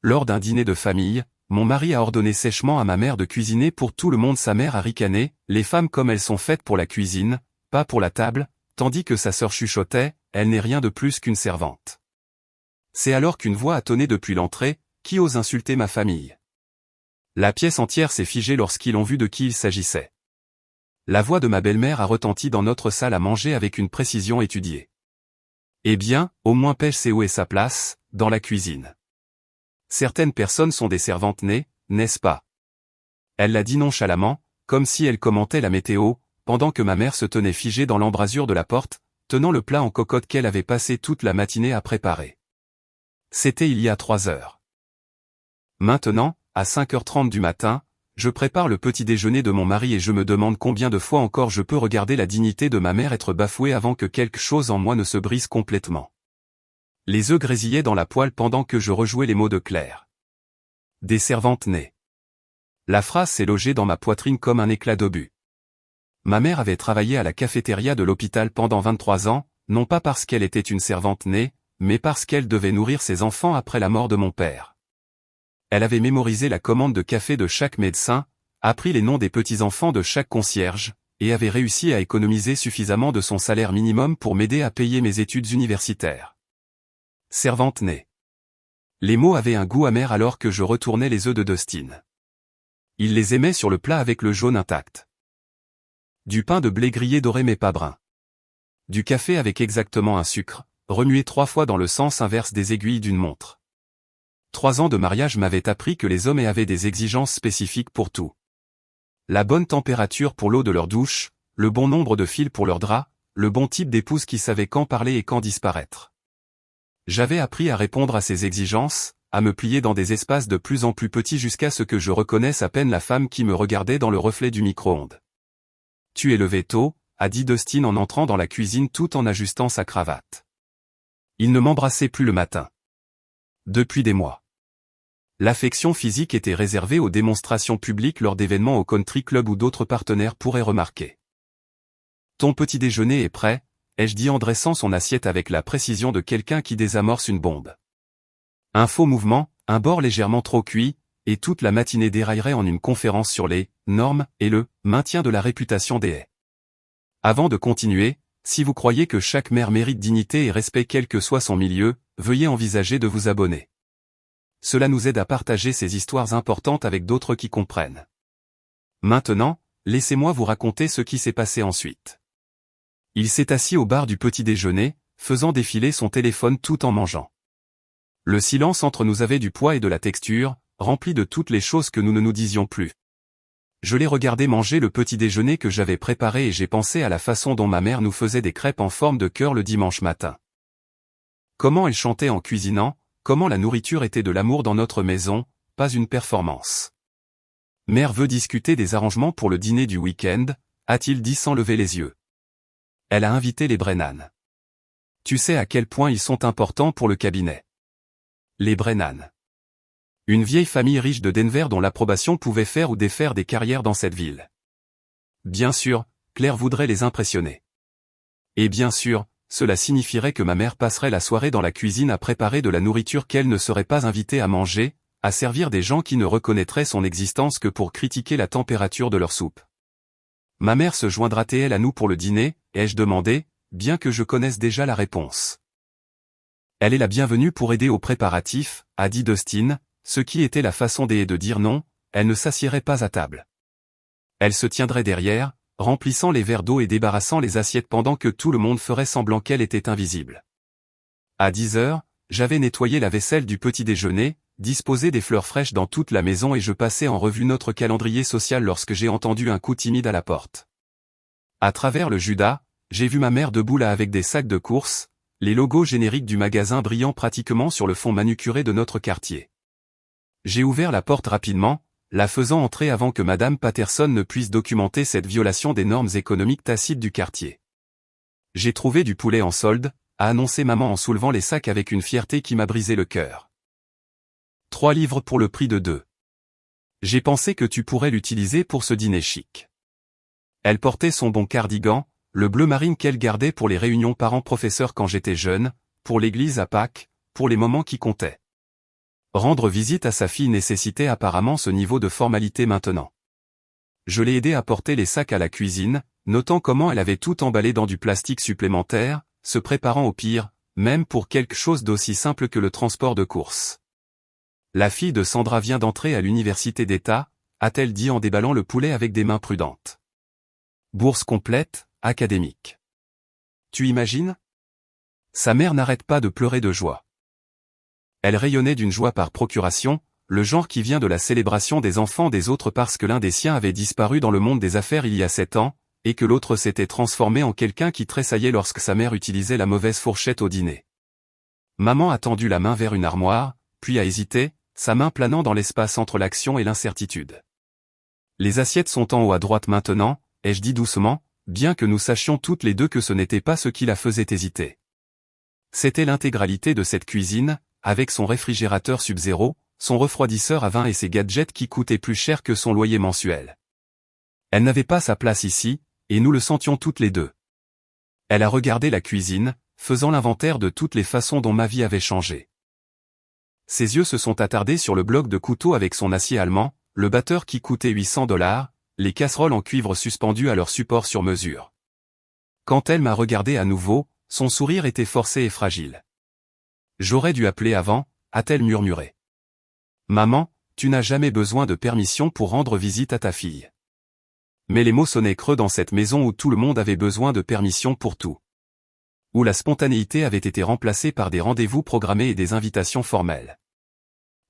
lors d'un dîner de famille, mon mari a ordonné sèchement à ma mère de cuisiner pour tout le monde. Sa mère a ricané, les femmes comme elles sont faites pour la cuisine, pas pour la table, tandis que sa sœur chuchotait, elle n'est rien de plus qu'une servante. C'est alors qu'une voix a tonné depuis l'entrée, qui ose insulter ma famille? La pièce entière s'est figée lorsqu'ils ont vu de qui il s'agissait. La voix de ma belle-mère a retenti dans notre salle à manger avec une précision étudiée. Eh bien, au moins Pêche sait où est sa place, dans la cuisine. Certaines personnes sont des servantes nées, n'est-ce pas? Elle l'a dit nonchalamment, comme si elle commentait la météo, pendant que ma mère se tenait figée dans l'embrasure de la porte, tenant le plat en cocotte qu'elle avait passé toute la matinée à préparer. C'était il y a 3 heures. Maintenant, à 5h30 du matin, je prépare le petit déjeuner de mon mari et je me demande combien de fois encore je peux regarder la dignité de ma mère être bafouée avant que quelque chose en moi ne se brise complètement. Les œufs grésillaient dans la poêle pendant que je rejouais les mots de Claire. Des servantes nées. La phrase s'est logée dans ma poitrine comme un éclat d'obus. Ma mère avait travaillé à la cafétéria de l'hôpital pendant 23 ans, non pas parce qu'elle était une servante née, mais parce qu'elle devait nourrir ses enfants après la mort de mon père. Elle avait mémorisé la commande de café de chaque médecin, appris les noms des petits-enfants de chaque concierge, et avait réussi à économiser suffisamment de son salaire minimum pour m'aider à payer mes études universitaires. Servante née. Les mots avaient un goût amer alors que je retournais les œufs de Dustin. Il les aimait sur le plat avec le jaune intact. Du pain de blé grillé doré mais pas brun. Du café avec exactement un sucre, remué 3 fois dans le sens inverse des aiguilles d'une montre. 3 ans de mariage m'avaient appris que les hommes avaient des exigences spécifiques pour tout. La bonne température pour l'eau de leur douche, le bon nombre de fils pour leurs draps, le bon type d'épouse qui savait quand parler et quand disparaître. J'avais appris à répondre à ces exigences, à me plier dans des espaces de plus en plus petits jusqu'à ce que je reconnaisse à peine la femme qui me regardait dans le reflet du micro-ondes. « Tu es levé tôt », a dit Dustin en entrant dans la cuisine tout en ajustant sa cravate. Il ne m'embrassait plus le matin. Depuis des mois. L'affection physique était réservée aux démonstrations publiques lors d'événements au country club où d'autres partenaires pourraient remarquer. Ton petit déjeuner est prêt, ai-je dit en dressant son assiette avec la précision de quelqu'un qui désamorce une bombe. Un faux mouvement, un bord légèrement trop cuit, et toute la matinée déraillerait en une conférence sur les normes et le maintien de la réputation des haies. Avant de continuer, si vous croyez que chaque mère mérite dignité et respect quel que soit son milieu, veuillez envisager de vous abonner. Cela nous aide à partager ces histoires importantes avec d'autres qui comprennent. Maintenant, laissez-moi vous raconter ce qui s'est passé ensuite. Il s'est assis au bar du petit déjeuner, faisant défiler son téléphone tout en mangeant. Le silence entre nous avait du poids et de la texture, rempli de toutes les choses que nous ne nous disions plus. Je l'ai regardé manger le petit déjeuner que j'avais préparé et j'ai pensé à la façon dont ma mère nous faisait des crêpes en forme de cœur le dimanche matin. Comment elle chantait en cuisinant, comment la nourriture était de l'amour dans notre maison, pas une performance. Mère veut discuter des arrangements pour le dîner du week-end, a-t-il dit sans lever les yeux. Elle a invité les Brennan. Tu sais à quel point ils sont importants pour le cabinet. Les Brennan. Une vieille famille riche de Denver dont l'approbation pouvait faire ou défaire des carrières dans cette ville. Bien sûr, Claire voudrait les impressionner. Et bien sûr, cela signifierait que ma mère passerait la soirée dans la cuisine à préparer de la nourriture qu'elle ne serait pas invitée à manger, à servir des gens qui ne reconnaîtraient son existence que pour critiquer la température de leur soupe. Ma mère se joindra-t-elle à nous pour le dîner, ai-je demandé, bien que je connaisse déjà la réponse. Elle est la bienvenue pour aider aux préparatifs, a dit Dustin, ce qui était la façon de dire non, elle ne s'assiérait pas à table. Elle se tiendrait derrière, remplissant les verres d'eau et débarrassant les assiettes pendant que tout le monde ferait semblant qu'elle était invisible. À 10 heures, j'avais nettoyé la vaisselle du petit déjeuner, disposé des fleurs fraîches dans toute la maison et je passais en revue notre calendrier social lorsque j'ai entendu un coup timide à la porte. À travers le Judas, j'ai vu ma mère debout là avec des sacs de courses, les logos génériques du magasin brillant pratiquement sur le fond manucuré de notre quartier. J'ai ouvert la porte rapidement, la faisant entrer avant que Madame Patterson ne puisse documenter cette violation des normes économiques tacites du quartier. J'ai trouvé du poulet en solde, a annoncé maman en soulevant les sacs avec une fierté qui m'a brisé le cœur. 3 livres pour le prix de 2. J'ai pensé que tu pourrais l'utiliser pour ce dîner chic. Elle portait son bon cardigan, le bleu marine qu'elle gardait pour les réunions parents-professeurs quand j'étais jeune, pour l'église à Pâques, pour les moments qui comptaient. Rendre visite à sa fille nécessitait apparemment ce niveau de formalité maintenant. Je l'ai aidé à porter les sacs à la cuisine, notant comment elle avait tout emballé dans du plastique supplémentaire, se préparant au pire, même pour quelque chose d'aussi simple que le transport de course. La fille de Sandra vient d'entrer à l'université d'État, a-t-elle dit en déballant le poulet avec des mains prudentes. Bourse complète, académique. Tu imagines? Sa mère n'arrête pas de pleurer de joie. Elle rayonnait d'une joie par procuration, le genre qui vient de la célébration des enfants des autres parce que l'un des siens avait disparu dans le monde des affaires il y a 7 ans, et que l'autre s'était transformé en quelqu'un qui tressaillait lorsque sa mère utilisait la mauvaise fourchette au dîner. Maman a tendu la main vers une armoire, puis a hésité, sa main planant dans l'espace entre l'action et l'incertitude. Les assiettes sont en haut à droite maintenant, ai-je dit doucement, bien que nous sachions toutes les deux que ce n'était pas ce qui la faisait hésiter. C'était l'intégralité de cette cuisine, avec son réfrigérateur Sub-Zero, son refroidisseur à vin et ses gadgets qui coûtaient plus cher que son loyer mensuel. Elle n'avait pas sa place ici, et nous le sentions toutes les deux. Elle a regardé la cuisine, faisant l'inventaire de toutes les façons dont ma vie avait changé. Ses yeux se sont attardés sur le bloc de couteau avec son acier allemand, le batteur qui coûtait $800, les casseroles en cuivre suspendues à leur support sur mesure. Quand elle m'a regardé à nouveau, son sourire était forcé et fragile. J'aurais dû appeler avant, a-t-elle murmuré. Maman, tu n'as jamais besoin de permission pour rendre visite à ta fille. Mais les mots sonnaient creux dans cette maison où tout le monde avait besoin de permission pour tout. Où la spontanéité avait été remplacée par des rendez-vous programmés et des invitations formelles.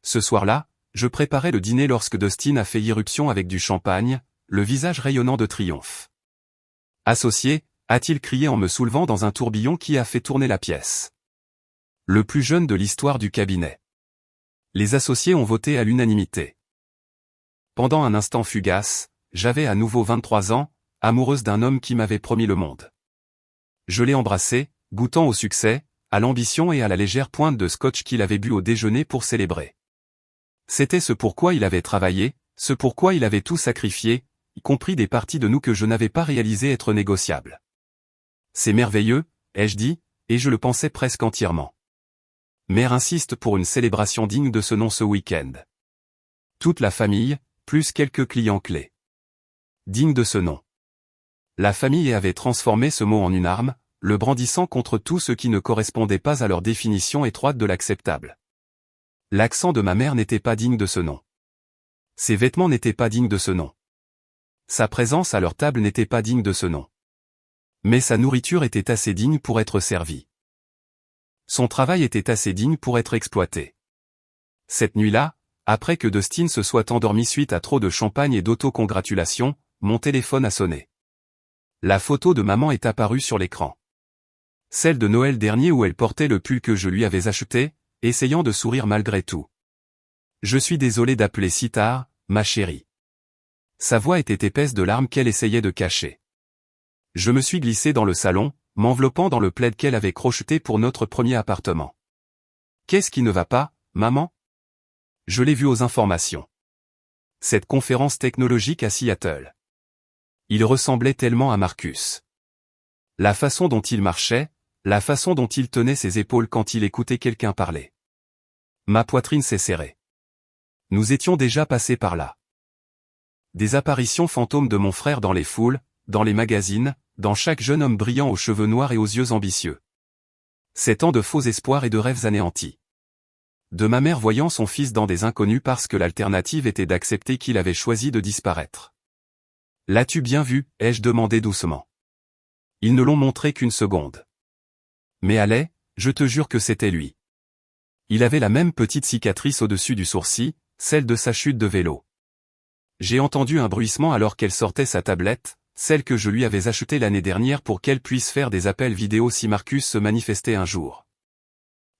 Ce soir-là, je préparais le dîner lorsque Dustin a fait irruption avec du champagne, le visage rayonnant de triomphe. Associé, a-t-il crié en me soulevant dans un tourbillon qui a fait tourner la pièce. Le plus jeune de l'histoire du cabinet. Les associés ont voté à l'unanimité. Pendant un instant fugace, j'avais à nouveau 23 ans, amoureuse d'un homme qui m'avait promis le monde. Je l'ai embrassé, goûtant au succès, à l'ambition et à la légère pointe de scotch qu'il avait bu au déjeuner pour célébrer. C'était ce pourquoi il avait travaillé, ce pourquoi il avait tout sacrifié, y compris des parties de nous que je n'avais pas réalisé être négociables. C'est merveilleux, ai-je dit, et je le pensais presque entièrement. Mère insiste pour une célébration digne de ce nom ce week-end. Toute la famille, plus quelques clients clés. Digne de ce nom. La famille avait transformé ce mot en une arme, le brandissant contre tout ce qui ne correspondait pas à leur définition étroite de l'acceptable. L'accent de ma mère n'était pas digne de ce nom. Ses vêtements n'étaient pas dignes de ce nom. Sa présence à leur table n'était pas digne de ce nom. Mais sa nourriture était assez digne pour être servie. Son travail était assez digne pour être exploité. Cette nuit-là, après que Dustin se soit endormi suite à trop de champagne et d'autocongratulations, mon téléphone a sonné. La photo de maman est apparue sur l'écran. Celle de Noël dernier où elle portait le pull que je lui avais acheté, essayant de sourire malgré tout. Je suis désolé d'appeler si tard, ma chérie. Sa voix était épaisse de larmes qu'elle essayait de cacher. Je me suis glissé dans le salon, m'enveloppant dans le plaid qu'elle avait crocheté pour notre premier appartement. Qu'est-ce qui ne va pas, maman? Je l'ai vu aux informations. Cette conférence technologique à Seattle. Il ressemblait tellement à Marcus. La façon dont il marchait, la façon dont il tenait ses épaules quand il écoutait quelqu'un parler. Ma poitrine s'est serrée. Nous étions déjà passés par là. Des apparitions fantômes de mon frère dans les foules, dans les magazines, dans chaque jeune homme brillant aux cheveux noirs et aux yeux ambitieux. Ces temps de faux espoirs et de rêves anéantis. De ma mère voyant son fils dans des inconnus parce que l'alternative était d'accepter qu'il avait choisi de disparaître. L'as-tu bien vu, ai-je demandé doucement. Ils ne l'ont montré qu'une seconde. Mais allez, je te jure que c'était lui. Il avait la même petite cicatrice au-dessus du sourcil, celle de sa chute de vélo. J'ai entendu un bruissement alors qu'elle sortait sa tablette, celle que je lui avais achetée l'année dernière pour qu'elle puisse faire des appels vidéo si Marcus se manifestait un jour.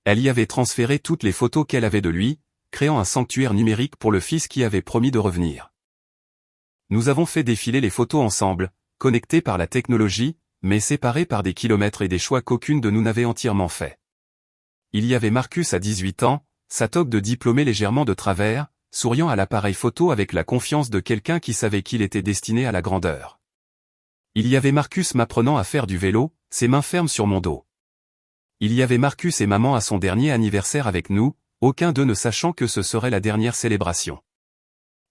Elle y avait transféré toutes les photos qu'elle avait de lui, créant un sanctuaire numérique pour le fils qui avait promis de revenir. Nous avons fait défiler les photos ensemble, connectés par la technologie, mais séparés par des kilomètres et des choix qu'aucune de nous n'avait entièrement fait. Il y avait Marcus à 18 ans, sa toque de diplômé légèrement de travers, souriant à l'appareil photo avec la confiance de quelqu'un qui savait qu'il était destiné à la grandeur. Il y avait Marcus m'apprenant à faire du vélo, ses mains fermes sur mon dos. Il y avait Marcus et maman à son dernier anniversaire avec nous, aucun d'eux ne sachant que ce serait la dernière célébration.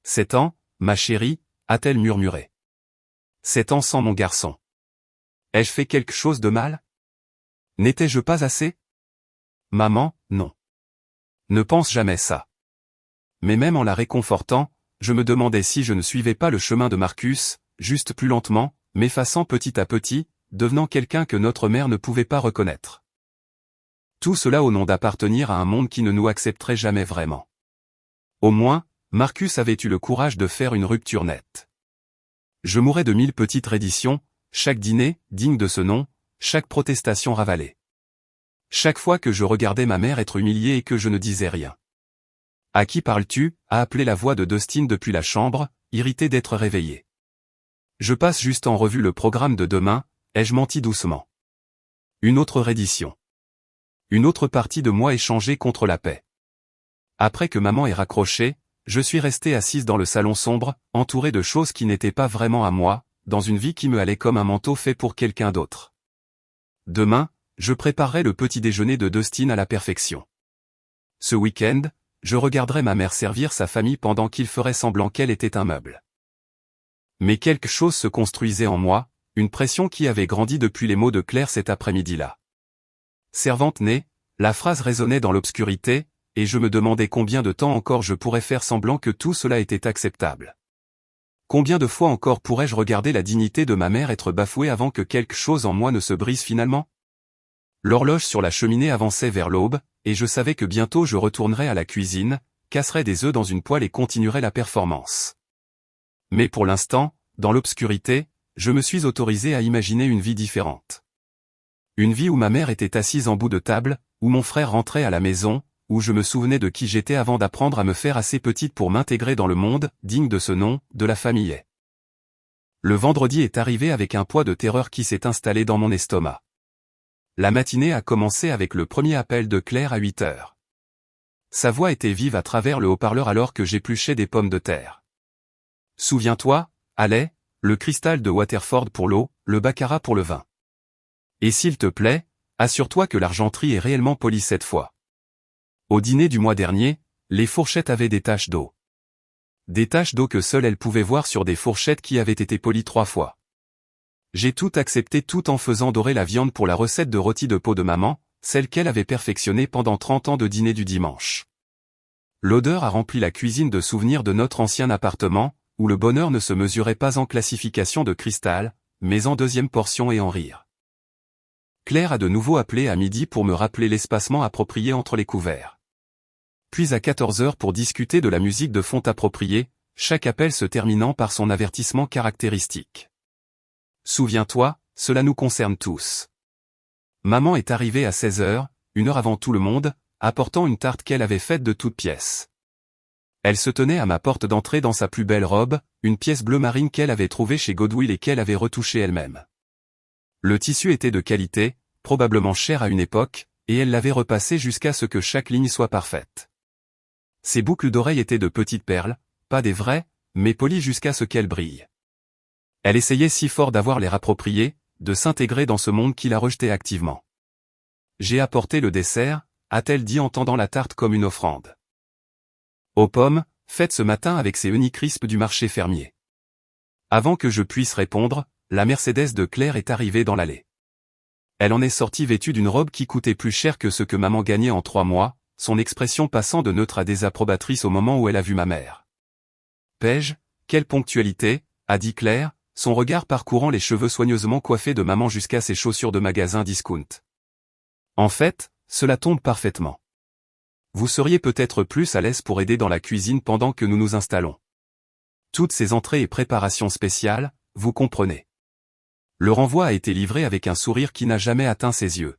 7 ans, ma chérie, a-t-elle murmuré. 7 ans sans mon garçon. Ai-je fait quelque chose de mal? N'étais-je pas assez? Maman, non. Ne pense jamais ça. Mais même en la réconfortant, je me demandais si je ne suivais pas le chemin de Marcus, juste plus lentement, m'effaçant petit à petit, devenant quelqu'un que notre mère ne pouvait pas reconnaître. Tout cela au nom d'appartenir à un monde qui ne nous accepterait jamais vraiment. Au moins, Marcus avait eu le courage de faire une rupture nette. Je mourais de 1000 petites redditions, chaque dîner, digne de ce nom, chaque protestation ravalée. Chaque fois que je regardais ma mère être humiliée et que je ne disais rien. « À qui parles-tu » a appelé la voix de Dustin depuis la chambre, irrité d'être réveillé. Je passe juste en revue le programme de demain, ai-je menti doucement. Une autre reddition. Une autre partie de moi échangée contre la paix. Après que maman ait raccroché, je suis resté assise dans le salon sombre, entouré de choses qui n'étaient pas vraiment à moi, dans une vie qui me allait comme un manteau fait pour quelqu'un d'autre. Demain, je préparerai le petit déjeuner de Dustin à la perfection. Ce week-end, je regarderai ma mère servir sa famille pendant qu'il ferait semblant qu'elle était un meuble. Mais quelque chose se construisait en moi, une pression qui avait grandi depuis les mots de Claire cet après-midi-là. Servante née, la phrase résonnait dans l'obscurité, et je me demandais combien de temps encore je pourrais faire semblant que tout cela était acceptable. Combien de fois encore pourrais-je regarder la dignité de ma mère être bafouée avant que quelque chose en moi ne se brise finalement? L'horloge sur la cheminée avançait vers l'aube, et je savais que bientôt je retournerais à la cuisine, casserais des œufs dans une poêle et continuerais la performance. Mais pour l'instant, dans l'obscurité, je me suis autorisé à imaginer une vie différente. Une vie où ma mère était assise en bout de table, où mon frère rentrait à la maison, où je me souvenais de qui j'étais avant d'apprendre à me faire assez petite pour m'intégrer dans le monde, digne de ce nom, de la famille. Le vendredi est arrivé avec un poids de terreur qui s'est installé dans mon estomac. La matinée a commencé avec le premier appel de Claire à 8 heures. Sa voix était vive à travers le haut-parleur alors que j'épluchais des pommes de terre. Souviens-toi, allez, le cristal de Waterford pour l'eau, le baccarat pour le vin. Et s'il te plaît, assure-toi que l'argenterie est réellement polie cette fois. Au dîner du mois dernier, les fourchettes avaient des taches d'eau. Des taches d'eau que seule elle pouvait voir sur des fourchettes qui avaient été polies 3 fois. J'ai tout accepté tout en faisant dorer la viande pour la recette de rôti de peau de maman, celle qu'elle avait perfectionnée pendant 30 ans de dîner du dimanche. L'odeur a rempli la cuisine de souvenirs de notre ancien appartement, où le bonheur ne se mesurait pas en classification de cristal, mais en deuxième portion et en rire. Claire a de nouveau appelé à midi pour me rappeler l'espacement approprié entre les couverts. Puis à 14 heures pour discuter de la musique de fond appropriée, chaque appel se terminant par son avertissement caractéristique. Souviens-toi, cela nous concerne tous. Maman est arrivée à 16 heures, 1 heure avant tout le monde, apportant une tarte qu'elle avait faite de toutes pièces. Elle se tenait à ma porte d'entrée dans sa plus belle robe, une pièce bleu marine qu'elle avait trouvée chez Goodwill et qu'elle avait retouchée elle-même. Le tissu était de qualité, probablement cher à une époque, et elle l'avait repassé jusqu'à ce que chaque ligne soit parfaite. Ses boucles d'oreilles étaient de petites perles, pas des vraies, mais polies jusqu'à ce qu'elles brillent. Elle essayait si fort d'avoir l'air approprié, de s'intégrer dans ce monde qui la rejetait activement. J'ai apporté le dessert, a-t-elle dit en tendant la tarte comme une offrande. Aux pommes, faites ce matin avec ces Honeycrisp du marché fermier. Avant que je puisse répondre, la Mercedes de Claire est arrivée dans l'allée. Elle en est sortie vêtue d'une robe qui coûtait plus cher que ce que maman gagnait en 3 mois, son expression passant de neutre à désapprobatrice au moment où elle a vu ma mère. Paige, quelle ponctualité, a dit Claire, son regard parcourant les cheveux soigneusement coiffés de maman jusqu'à ses chaussures de magasin discount. En fait, cela tombe parfaitement. Vous seriez peut-être plus à l'aise pour aider dans la cuisine pendant que nous nous installons. Toutes ces entrées et préparations spéciales, vous comprenez. Le renvoi a été livré avec un sourire qui n'a jamais atteint ses yeux.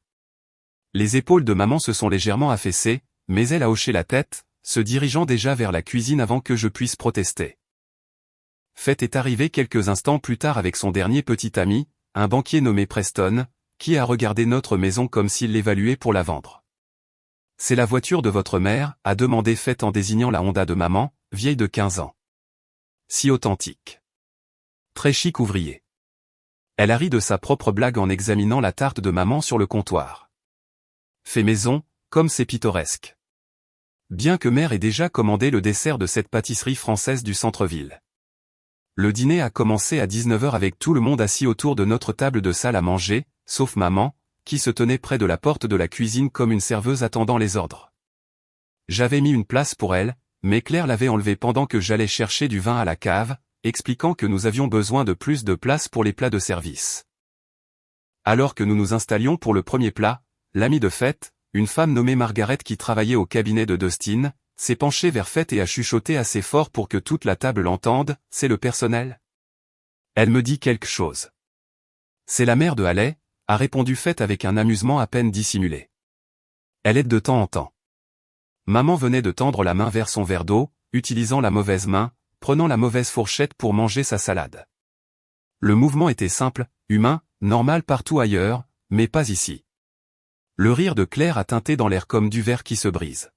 Les épaules de maman se sont légèrement affaissées, mais elle a hoché la tête, se dirigeant déjà vers la cuisine avant que je puisse protester. Fête est arrivé quelques instants plus tard avec son dernier petit ami, un banquier nommé Preston, qui a regardé notre maison comme s'il l'évaluait pour la vendre. C'est la voiture de votre mère, a demandé Fête en désignant la Honda de maman, vieille de 15 ans. Si authentique. Très chic ouvrier. Elle a ri de sa propre blague en examinant la tarte de maman sur le comptoir. Fait maison, comme c'est pittoresque. Bien que mère ait déjà commandé le dessert de cette pâtisserie française du centre-ville. Le dîner a commencé à 19 h avec tout le monde assis autour de notre table de salle à manger, sauf maman, qui se tenait près de la porte de la cuisine comme une serveuse attendant les ordres. J'avais mis une place pour elle, mais Claire l'avait enlevée pendant que j'allais chercher du vin à la cave, expliquant que nous avions besoin de plus de place pour les plats de service. Alors que nous nous installions pour le premier plat, l'amie de fête, une femme nommée Margaret qui travaillait au cabinet de Dustin, s'est penchée vers Fête et a chuchoté assez fort pour que toute la table l'entende. « C'est le personnel ?» Elle me dit quelque chose. « C'est la mère de Haley », a répondu Fête avec un amusement à peine dissimulé. Elle aide de temps en temps. Maman venait de tendre la main vers son verre d'eau, utilisant la mauvaise main, prenant la mauvaise fourchette pour manger sa salade. Le mouvement était simple, humain, normal partout ailleurs, mais pas ici. Le rire de Claire a teinté dans l'air comme du verre qui se brise.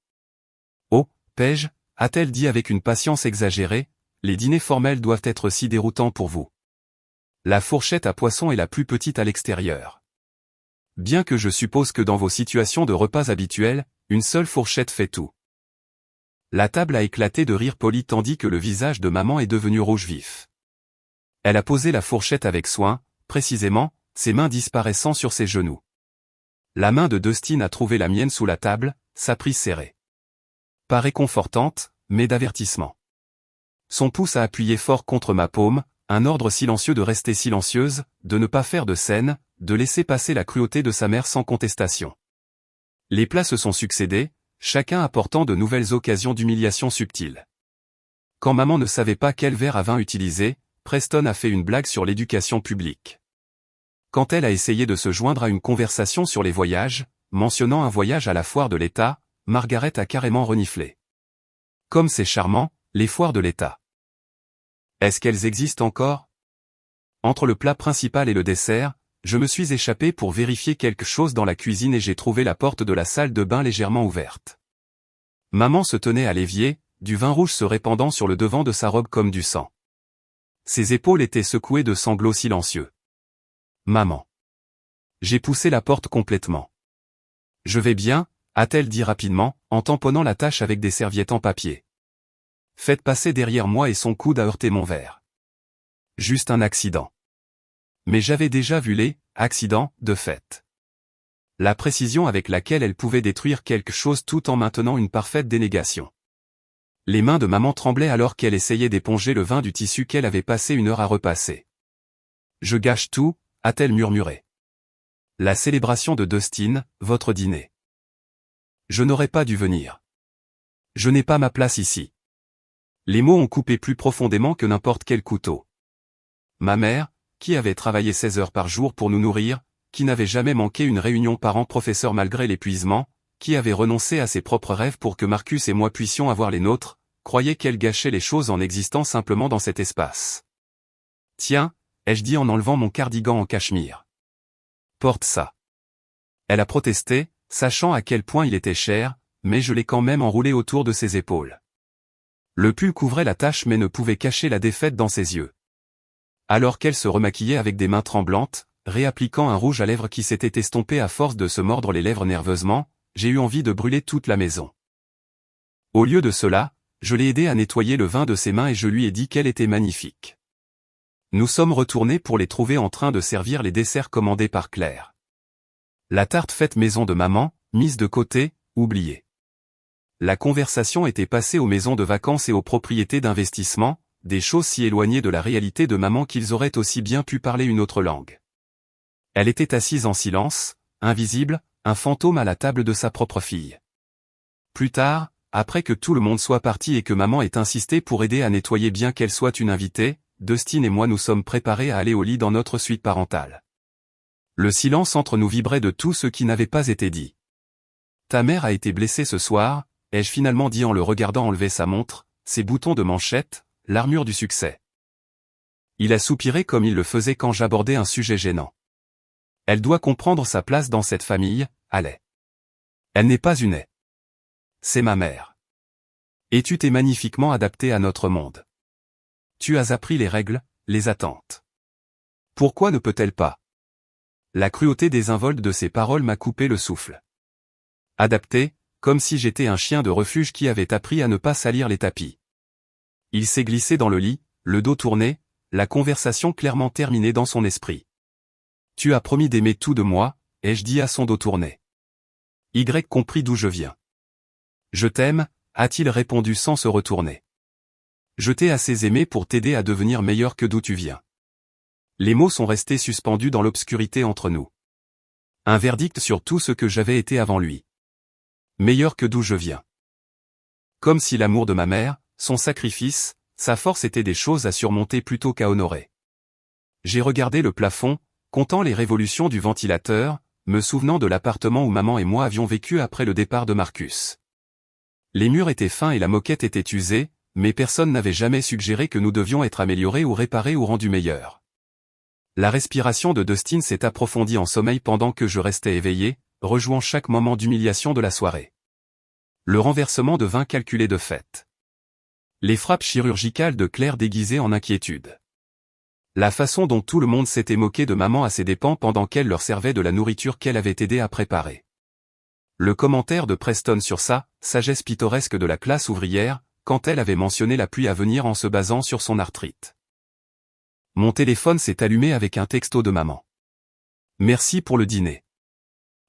« Oh, Paige » a-t-elle dit avec une patience exagérée, « les dîners formels doivent être si déroutants pour vous. La fourchette à poisson est la plus petite à l'extérieur. Bien que je suppose que dans vos situations de repas habituels, une seule fourchette fait tout. » La table a éclaté de rire poli tandis que le visage de maman est devenu rouge vif. Elle a posé la fourchette avec soin, précisément, ses mains disparaissant sur ses genoux. La main de Dustin a trouvé la mienne sous la table, sa prise serrée. Pas réconfortante, mais d'avertissement. Son pouce a appuyé fort contre ma paume, un ordre silencieux de rester silencieuse, de ne pas faire de scène, de laisser passer la cruauté de sa mère sans contestation. Les plats se sont succédés, chacun apportant de nouvelles occasions d'humiliation subtile. Quand maman ne savait pas quel verre à vin utiliser, Preston a fait une blague sur l'éducation publique. Quand elle a essayé de se joindre à une conversation sur les voyages, mentionnant un voyage à la foire de l'État, Margaret a carrément reniflé. Comme c'est charmant, les foires de l'État. Est-ce qu'elles existent encore? Entre le plat principal et le dessert, je me suis échappé pour vérifier quelque chose dans la cuisine et j'ai trouvé la porte de la salle de bain légèrement ouverte. Maman se tenait à l'évier, du vin rouge se répandant sur le devant de sa robe comme du sang. Ses épaules étaient secouées de sanglots silencieux. Maman. J'ai poussé la porte complètement. Je vais bien, a-t-elle dit rapidement, en tamponnant la tâche avec des serviettes en papier. Faites passer derrière moi et son coude a heurté mon verre. Juste un accident. Mais j'avais déjà vu les accidents de Fête. La précision avec laquelle elle pouvait détruire quelque chose tout en maintenant une parfaite dénégation. Les mains de maman tremblaient alors qu'elle essayait d'éponger le vin du tissu qu'elle avait passé une heure à repasser. Je gâche tout, a-t-elle murmuré. La célébration de Dustin, votre dîner. Je n'aurais pas dû venir. Je n'ai pas ma place ici. Les mots ont coupé plus profondément que n'importe quel couteau. Ma mère, qui avait travaillé 16 heures par jour pour nous nourrir, qui n'avait jamais manqué une réunion parents-professeurs malgré l'épuisement, qui avait renoncé à ses propres rêves pour que Marcus et moi puissions avoir les nôtres, croyait qu'elle gâchait les choses en existant simplement dans cet espace. Tiens, ai-je dit en enlevant mon cardigan en cachemire. Porte ça. Elle a protesté, sachant à quel point il était cher, mais je l'ai quand même enroulé autour de ses épaules. Le pull couvrait la tache mais ne pouvait cacher la défaite dans ses yeux. Alors qu'elle se remaquillait avec des mains tremblantes, réappliquant un rouge à lèvres qui s'était estompé à force de se mordre les lèvres nerveusement, j'ai eu envie de brûler toute la maison. Au lieu de cela, je l'ai aidé à nettoyer le vin de ses mains et je lui ai dit qu'elle était magnifique. Nous sommes retournés pour les trouver en train de servir les desserts commandés par Claire. La tarte faite maison de maman, mise de côté, oubliée. La conversation était passée aux maisons de vacances et aux propriétés d'investissement, des choses si éloignées de la réalité de maman qu'ils auraient aussi bien pu parler une autre langue. Elle était assise en silence, invisible, un fantôme à la table de sa propre fille. Plus tard, après que tout le monde soit parti et que maman ait insisté pour aider à nettoyer bien qu'elle soit une invitée, Dustin et moi nous sommes préparés à aller au lit dans notre suite parentale. Le silence entre nous vibrait de tout ce qui n'avait pas été dit. Ta mère a été blessée ce soir, ai-je finalement dit en le regardant enlever sa montre, ses boutons de manchette, l'armure du succès. Il a soupiré comme il le faisait quand j'abordais un sujet gênant. Elle doit comprendre sa place dans cette famille, Haley. Elle n'est pas une aie. C'est ma mère. Et tu t'es magnifiquement adapté à notre monde. Tu as appris les règles, les attentes. Pourquoi ne peut-elle pas? La cruauté désinvolte de ses paroles m'a coupé le souffle. Adapté, comme si j'étais un chien de refuge qui avait appris à ne pas salir les tapis. Il s'est glissé dans le lit, le dos tourné, la conversation clairement terminée dans son esprit. « Tu as promis d'aimer tout de moi », ai-je dit à son dos tourné. Y compris d'où je viens. « Je t'aime », a-t-il répondu sans se retourner. « Je t'ai assez aimé pour t'aider à devenir meilleur que d'où tu viens. » Les mots sont restés suspendus dans l'obscurité entre nous. Un verdict sur tout ce que j'avais été avant lui. Meilleur que d'où je viens. Comme si l'amour de ma mère, son sacrifice, sa force étaient des choses à surmonter plutôt qu'à honorer. J'ai regardé le plafond, comptant les révolutions du ventilateur, me souvenant de l'appartement où maman et moi avions vécu après le départ de Marcus. Les murs étaient fins et la moquette était usée, mais personne n'avait jamais suggéré que nous devions être améliorés ou réparés ou rendus meilleurs. La respiration de Dustin s'est approfondie en sommeil pendant que je restais éveillé, rejouant chaque moment d'humiliation de la soirée. Le renversement de vin calculé de fait. Les frappes chirurgicales de Claire déguisées en inquiétude. La façon dont tout le monde s'était moqué de maman à ses dépens pendant qu'elle leur servait de la nourriture qu'elle avait aidé à préparer. Le commentaire de Preston sur sa sagesse pittoresque de la classe ouvrière, quand elle avait mentionné la pluie à venir en se basant sur son arthrite. Mon téléphone s'est allumé avec un texto de maman. Merci pour le dîner.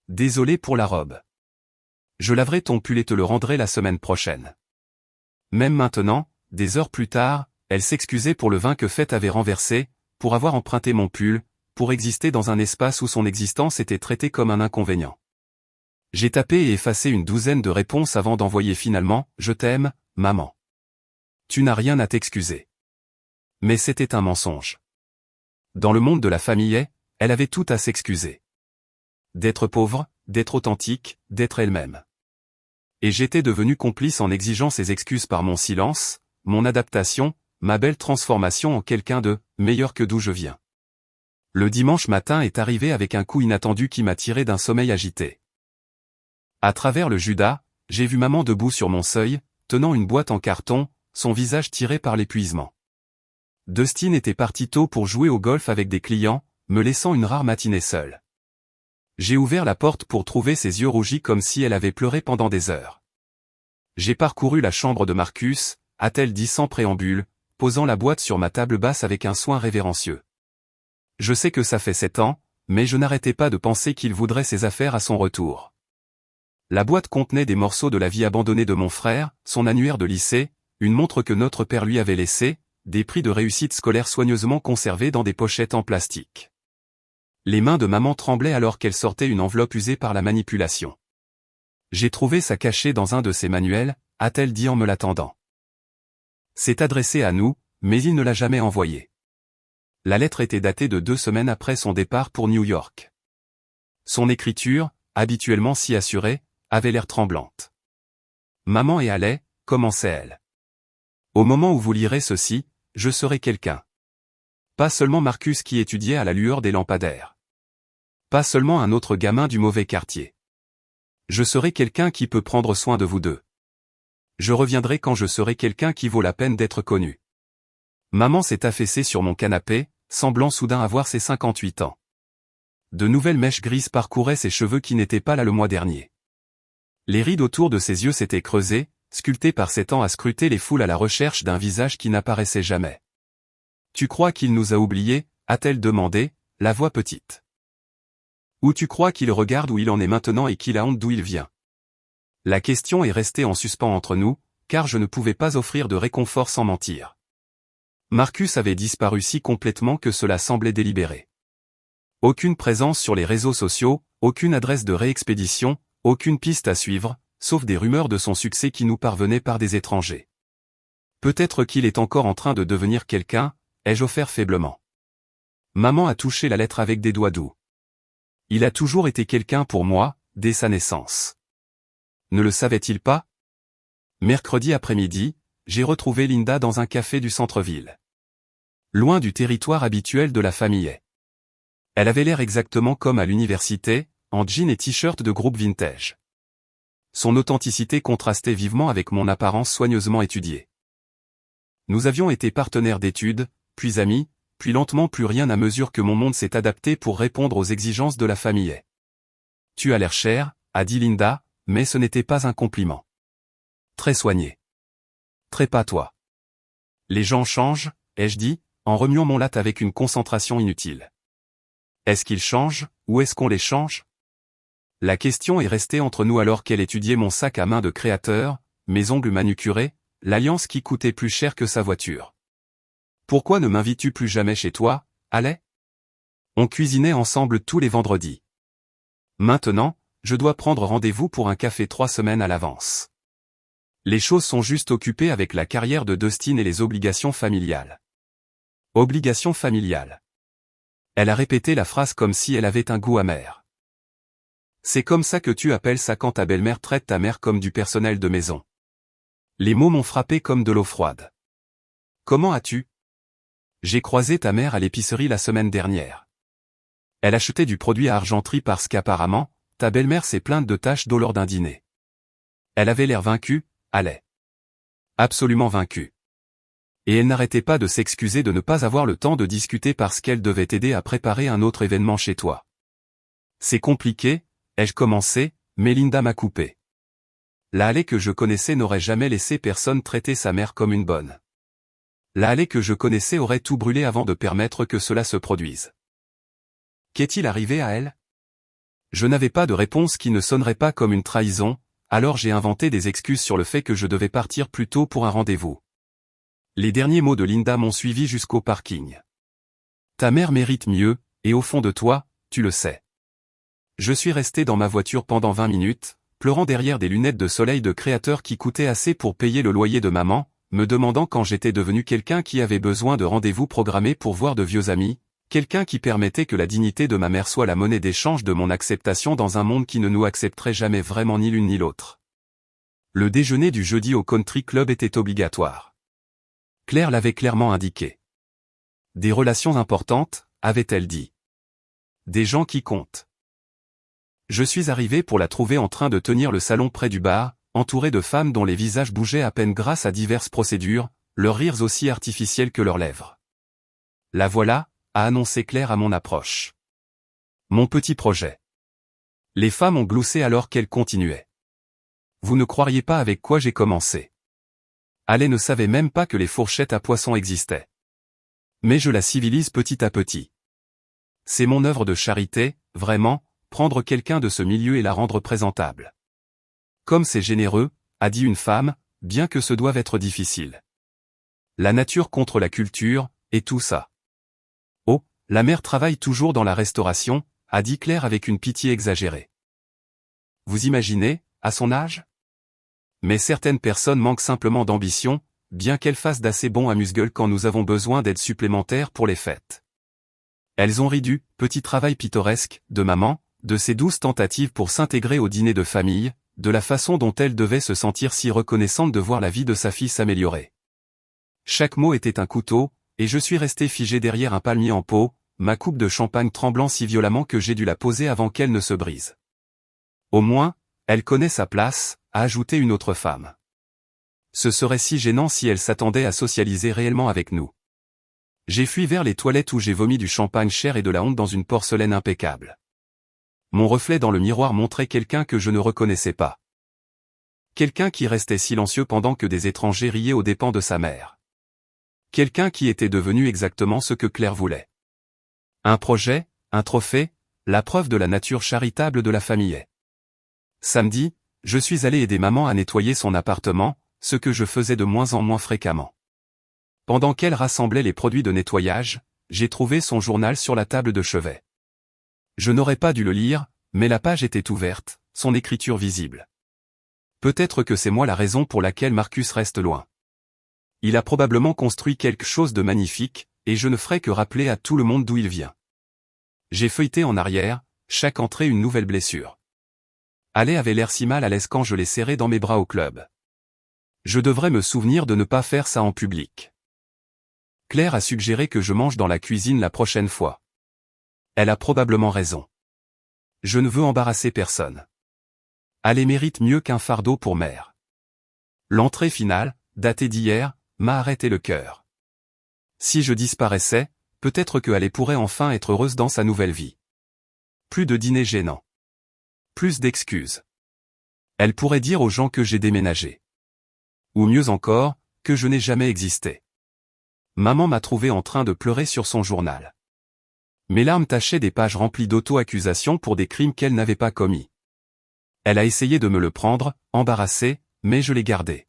Désolé pour la robe. Je laverai ton pull et te le rendrai la semaine prochaine. Même maintenant, des heures plus tard, elle s'excusait pour le vin que Fête avait renversé, pour avoir emprunté mon pull, pour exister dans un espace où son existence était traitée comme un inconvénient. J'ai tapé et effacé une douzaine de réponses avant d'envoyer finalement « Je t'aime, maman. Tu n'as rien à t'excuser. » Mais c'était un mensonge. Dans le monde de la famille, elle avait tout à s'excuser. D'être pauvre, d'être authentique, d'être elle-même. Et j'étais devenu complice en exigeant ces excuses par mon silence, mon adaptation, ma belle transformation en quelqu'un de meilleur que d'où je viens. Le dimanche matin est arrivé avec un coup inattendu qui m'a tiré d'un sommeil agité. À travers le Judas, j'ai vu maman debout sur mon seuil, tenant une boîte en carton, son visage tiré par l'épuisement. Dustin était parti tôt pour jouer au golf avec des clients, me laissant une rare matinée seule. J'ai ouvert la porte pour trouver ses yeux rougis comme si elle avait pleuré pendant des heures. J'ai parcouru la chambre de Marcus, a-t-elle dit sans préambule, posant la boîte sur ma table basse avec un soin révérencieux. Je sais que ça fait 7 ans, mais je n'arrêtais pas de penser qu'il voudrait ses affaires à son retour. La boîte contenait des morceaux de la vie abandonnée de mon frère, son annuaire de lycée, une montre que notre père lui avait laissée, des prix de réussite scolaire soigneusement conservés dans des pochettes en plastique. Les mains de maman tremblaient alors qu'elle sortait une enveloppe usée par la manipulation. J'ai trouvé ça caché dans un de ses manuels, a-t-elle dit en me l'attendant. C'est adressé à nous, mais il ne l'a jamais envoyé. La lettre était datée de 2 semaines après son départ pour New York. Son écriture, habituellement si assurée, avait l'air tremblante. Maman et allait, commençait-elle. Au moment où vous lirez ceci, je serai quelqu'un. Pas seulement Marcus qui étudiait à la lueur des lampadaires. Pas seulement un autre gamin du mauvais quartier. Je serai quelqu'un qui peut prendre soin de vous deux. Je reviendrai quand je serai quelqu'un qui vaut la peine d'être connu. Maman s'est affaissée sur mon canapé, semblant soudain avoir ses 58 ans. De nouvelles mèches grises parcouraient ses cheveux qui n'étaient pas là le mois dernier. Les rides autour de ses yeux s'étaient creusées, sculptées par 7 ans à scruter les foules à la recherche d'un visage qui n'apparaissait jamais. « Tu crois qu'il nous a oubliés ?» a-t-elle demandé, la voix petite. « Ou tu crois qu'il regarde où il en est maintenant et qu'il a honte d'où il vient ?» La question est restée en suspens entre nous, car je ne pouvais pas offrir de réconfort sans mentir. Marcus avait disparu si complètement que cela semblait délibéré. Aucune présence sur les réseaux sociaux, aucune adresse de réexpédition, aucune piste à suivre, sauf des rumeurs de son succès qui nous parvenaient par des étrangers. Peut-être qu'il est encore en train de devenir quelqu'un, ai-je offert faiblement. Maman a touché la lettre avec des doigts doux. Il a toujours été quelqu'un pour moi, dès sa naissance. Ne le savait-il pas? Mercredi après-midi, j'ai retrouvé Linda dans un café du centre-ville. Loin du territoire habituel de la famille. Elle avait l'air exactement comme à l'université, en jean et t-shirt de groupe vintage. Son authenticité contrastait vivement avec mon apparence soigneusement étudiée. Nous avions été partenaires d'études, puis amis, puis lentement plus rien à mesure que mon monde s'est adapté pour répondre aux exigences de la famille. « Tu as l'air cher », a dit Linda, mais ce n'était pas un compliment. Très soigné. Très patois. Les gens changent, ai-je dit, en remuant mon latte avec une concentration inutile. Est-ce qu'ils changent, ou est-ce qu'on les change? La question est restée entre nous alors qu'elle étudiait mon sac à main de créateur, mes ongles manucurés, l'alliance qui coûtait plus cher que sa voiture. Pourquoi ne m'invites-tu plus jamais chez toi, Allais? On cuisinait ensemble tous les vendredis. Maintenant, je dois prendre rendez-vous pour un café 3 semaines à l'avance. Les choses sont juste occupées avec la carrière de Dustin et les obligations familiales. Obligations familiales. Elle a répété la phrase comme si elle avait un goût amer. C'est comme ça que tu appelles ça quand ta belle-mère traite ta mère comme du personnel de maison. Les mots m'ont frappé comme de l'eau froide. Comment as-tu? J'ai croisé ta mère à l'épicerie la semaine dernière. Elle achetait du produit à argenterie parce qu'apparemment, ta belle-mère s'est plainte de taches d'eau lors d'un dîner. Elle avait l'air vaincue, Allais. Absolument vaincue. Et elle n'arrêtait pas de s'excuser de ne pas avoir le temps de discuter parce qu'elle devait t'aider à préparer un autre événement chez toi. C'est compliqué, ai-je commencé, mais Linda m'a coupé. La Allais que je connaissais n'aurait jamais laissé personne traiter sa mère comme une bonne. La Allais que je connaissais aurait tout brûlé avant de permettre que cela se produise. Qu'est-il arrivé à elle? Je n'avais pas de réponse qui ne sonnerait pas comme une trahison, alors j'ai inventé des excuses sur le fait que je devais partir plus tôt pour un rendez-vous. Les derniers mots de Linda m'ont suivi jusqu'au parking. Ta mère mérite mieux, et au fond de toi, tu le sais. Je suis resté dans ma voiture pendant 20 minutes, pleurant derrière des lunettes de soleil de créateur qui coûtaient assez pour payer le loyer de maman, me demandant quand j'étais devenu quelqu'un qui avait besoin de rendez-vous programmés pour voir de vieux amis, quelqu'un qui permettait que la dignité de ma mère soit la monnaie d'échange de mon acceptation dans un monde qui ne nous accepterait jamais vraiment ni l'une ni l'autre. Le déjeuner du jeudi au country club était obligatoire. Claire l'avait clairement indiqué. Des relations importantes, avait-elle dit. Des gens qui comptent. Je suis arrivé pour la trouver en train de tenir le salon près du bar, entourée de femmes dont les visages bougeaient à peine grâce à diverses procédures, leurs rires aussi artificiels que leurs lèvres. La voilà, a annoncé Claire à mon approche. Mon petit projet. Les femmes ont gloussé alors qu'elle continuait. Vous ne croiriez pas avec quoi j'ai commencé. Allais ne savait même pas que les fourchettes à poisson existaient. Mais je la civilise petit à petit. C'est mon œuvre de charité, vraiment, prendre quelqu'un de ce milieu et la rendre présentable. Comme c'est généreux, a dit une femme, bien que ce doive être difficile. La nature contre la culture, et tout ça. Oh, la mère travaille toujours dans la restauration, a dit Claire avec une pitié exagérée. Vous imaginez, à son âge? Mais certaines personnes manquent simplement d'ambition, bien qu'elles fassent d'assez bons amuse-gueules quand nous avons besoin d'aide supplémentaire pour les fêtes. Elles ont ri du petit travail pittoresque de maman, de ses douces tentatives pour s'intégrer au dîner de famille, de la façon dont elle devait se sentir si reconnaissante de voir la vie de sa fille s'améliorer. Chaque mot était un couteau, et je suis resté figé derrière un palmier en pot, ma coupe de champagne tremblant si violemment que j'ai dû la poser avant qu'elle ne se brise. Au moins, elle connaît sa place, a ajouté une autre femme. Ce serait si gênant si elle s'attendait à socialiser réellement avec nous. J'ai fui vers les toilettes où j'ai vomi du champagne cher et de la honte dans une porcelaine impeccable. Mon reflet dans le miroir montrait quelqu'un que je ne reconnaissais pas. Quelqu'un qui restait silencieux pendant que des étrangers riaient aux dépens de sa mère. Quelqu'un qui était devenu exactement ce que Claire voulait. Un projet, un trophée, la preuve de la nature charitable de la famille. Samedi, je suis allé aider maman à nettoyer son appartement, ce que je faisais de moins en moins fréquemment. Pendant qu'elle rassemblait les produits de nettoyage, j'ai trouvé son journal sur la table de chevet. Je n'aurais pas dû le lire, mais la page était ouverte, son écriture visible. Peut-être que c'est moi la raison pour laquelle Marcus reste loin. Il a probablement construit quelque chose de magnifique, et je ne ferai que rappeler à tout le monde d'où il vient. J'ai feuilleté en arrière, chaque entrée une nouvelle blessure. Allais avait l'air si mal à l'aise quand je l'ai serré dans mes bras au club. Je devrais me souvenir de ne pas faire ça en public. Claire a suggéré que je mange dans la cuisine la prochaine fois. Elle a probablement raison. Je ne veux embarrasser personne. Allais mérite mieux qu'un fardeau pour mère. L'entrée finale, datée d'hier, m'a arrêté le cœur. Si je disparaissais, peut-être que Allais pourrait enfin être heureuse dans sa nouvelle vie. Plus de dîners gênants. Plus d'excuses. Elle pourrait dire aux gens que j'ai déménagé. Ou mieux encore, que je n'ai jamais existé. Maman m'a trouvé en train de pleurer sur son journal. Mes larmes tachaient des pages remplies d'auto-accusations pour des crimes qu'elle n'avait pas commis. Elle a essayé de me le prendre, embarrassé, mais je l'ai gardé.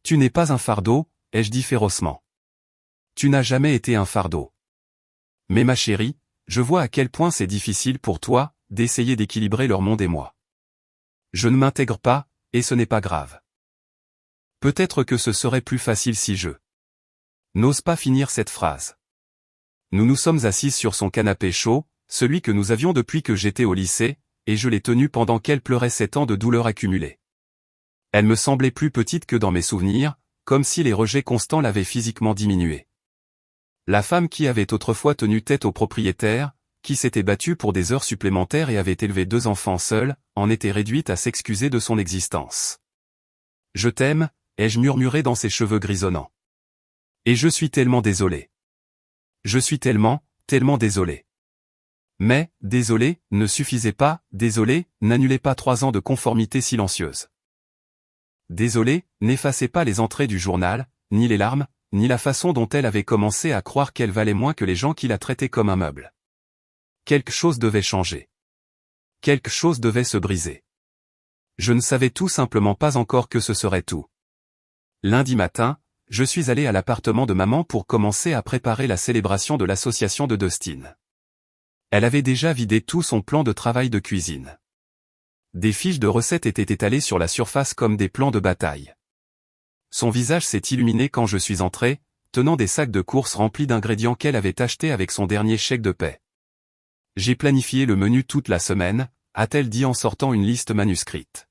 Tu n'es pas un fardeau, ai-je dit férocement. Tu n'as jamais été un fardeau. Mais ma chérie, je vois à quel point c'est difficile pour toi, d'essayer d'équilibrer leur monde et moi. Je ne m'intègre pas, et ce n'est pas grave. Peut-être que ce serait plus facile si je n'ose pas finir cette phrase. Nous nous sommes assises sur son canapé chaud, celui que nous avions depuis que j'étais au lycée, et je l'ai tenu pendant qu'elle pleurait 7 ans de douleur accumulée. Elle me semblait plus petite que dans mes souvenirs, comme si les rejets constants l'avaient physiquement diminuée. La femme qui avait autrefois tenu tête au propriétaire, qui s'était battue pour des heures supplémentaires et avait élevé 2 enfants seule, en était réduite à s'excuser de son existence. Je t'aime, ai-je murmuré dans ses cheveux grisonnants. Et je suis tellement désolé. Je suis tellement désolé. Mais, désolé, ne suffisait pas, désolé, n'annulez pas 3 ans de conformité silencieuse. Désolé, n'effacez pas les entrées du journal, ni les larmes, ni la façon dont elle avait commencé à croire qu'elle valait moins que les gens qui la traitaient comme un meuble. Quelque chose devait changer. Quelque chose devait se briser. Je ne savais tout simplement pas encore que ce serait tout. Lundi matin, je suis allé à l'appartement de maman pour commencer à préparer la célébration de l'association de Dustin. Elle avait déjà vidé tout son plan de travail de cuisine. Des fiches de recettes étaient étalées sur la surface comme des plans de bataille. Son visage s'est illuminé quand je suis entré, tenant des sacs de courses remplis d'ingrédients qu'elle avait achetés avec son dernier chèque de paie. J'ai planifié le menu toute la semaine, a-t-elle dit en sortant une liste manuscrite.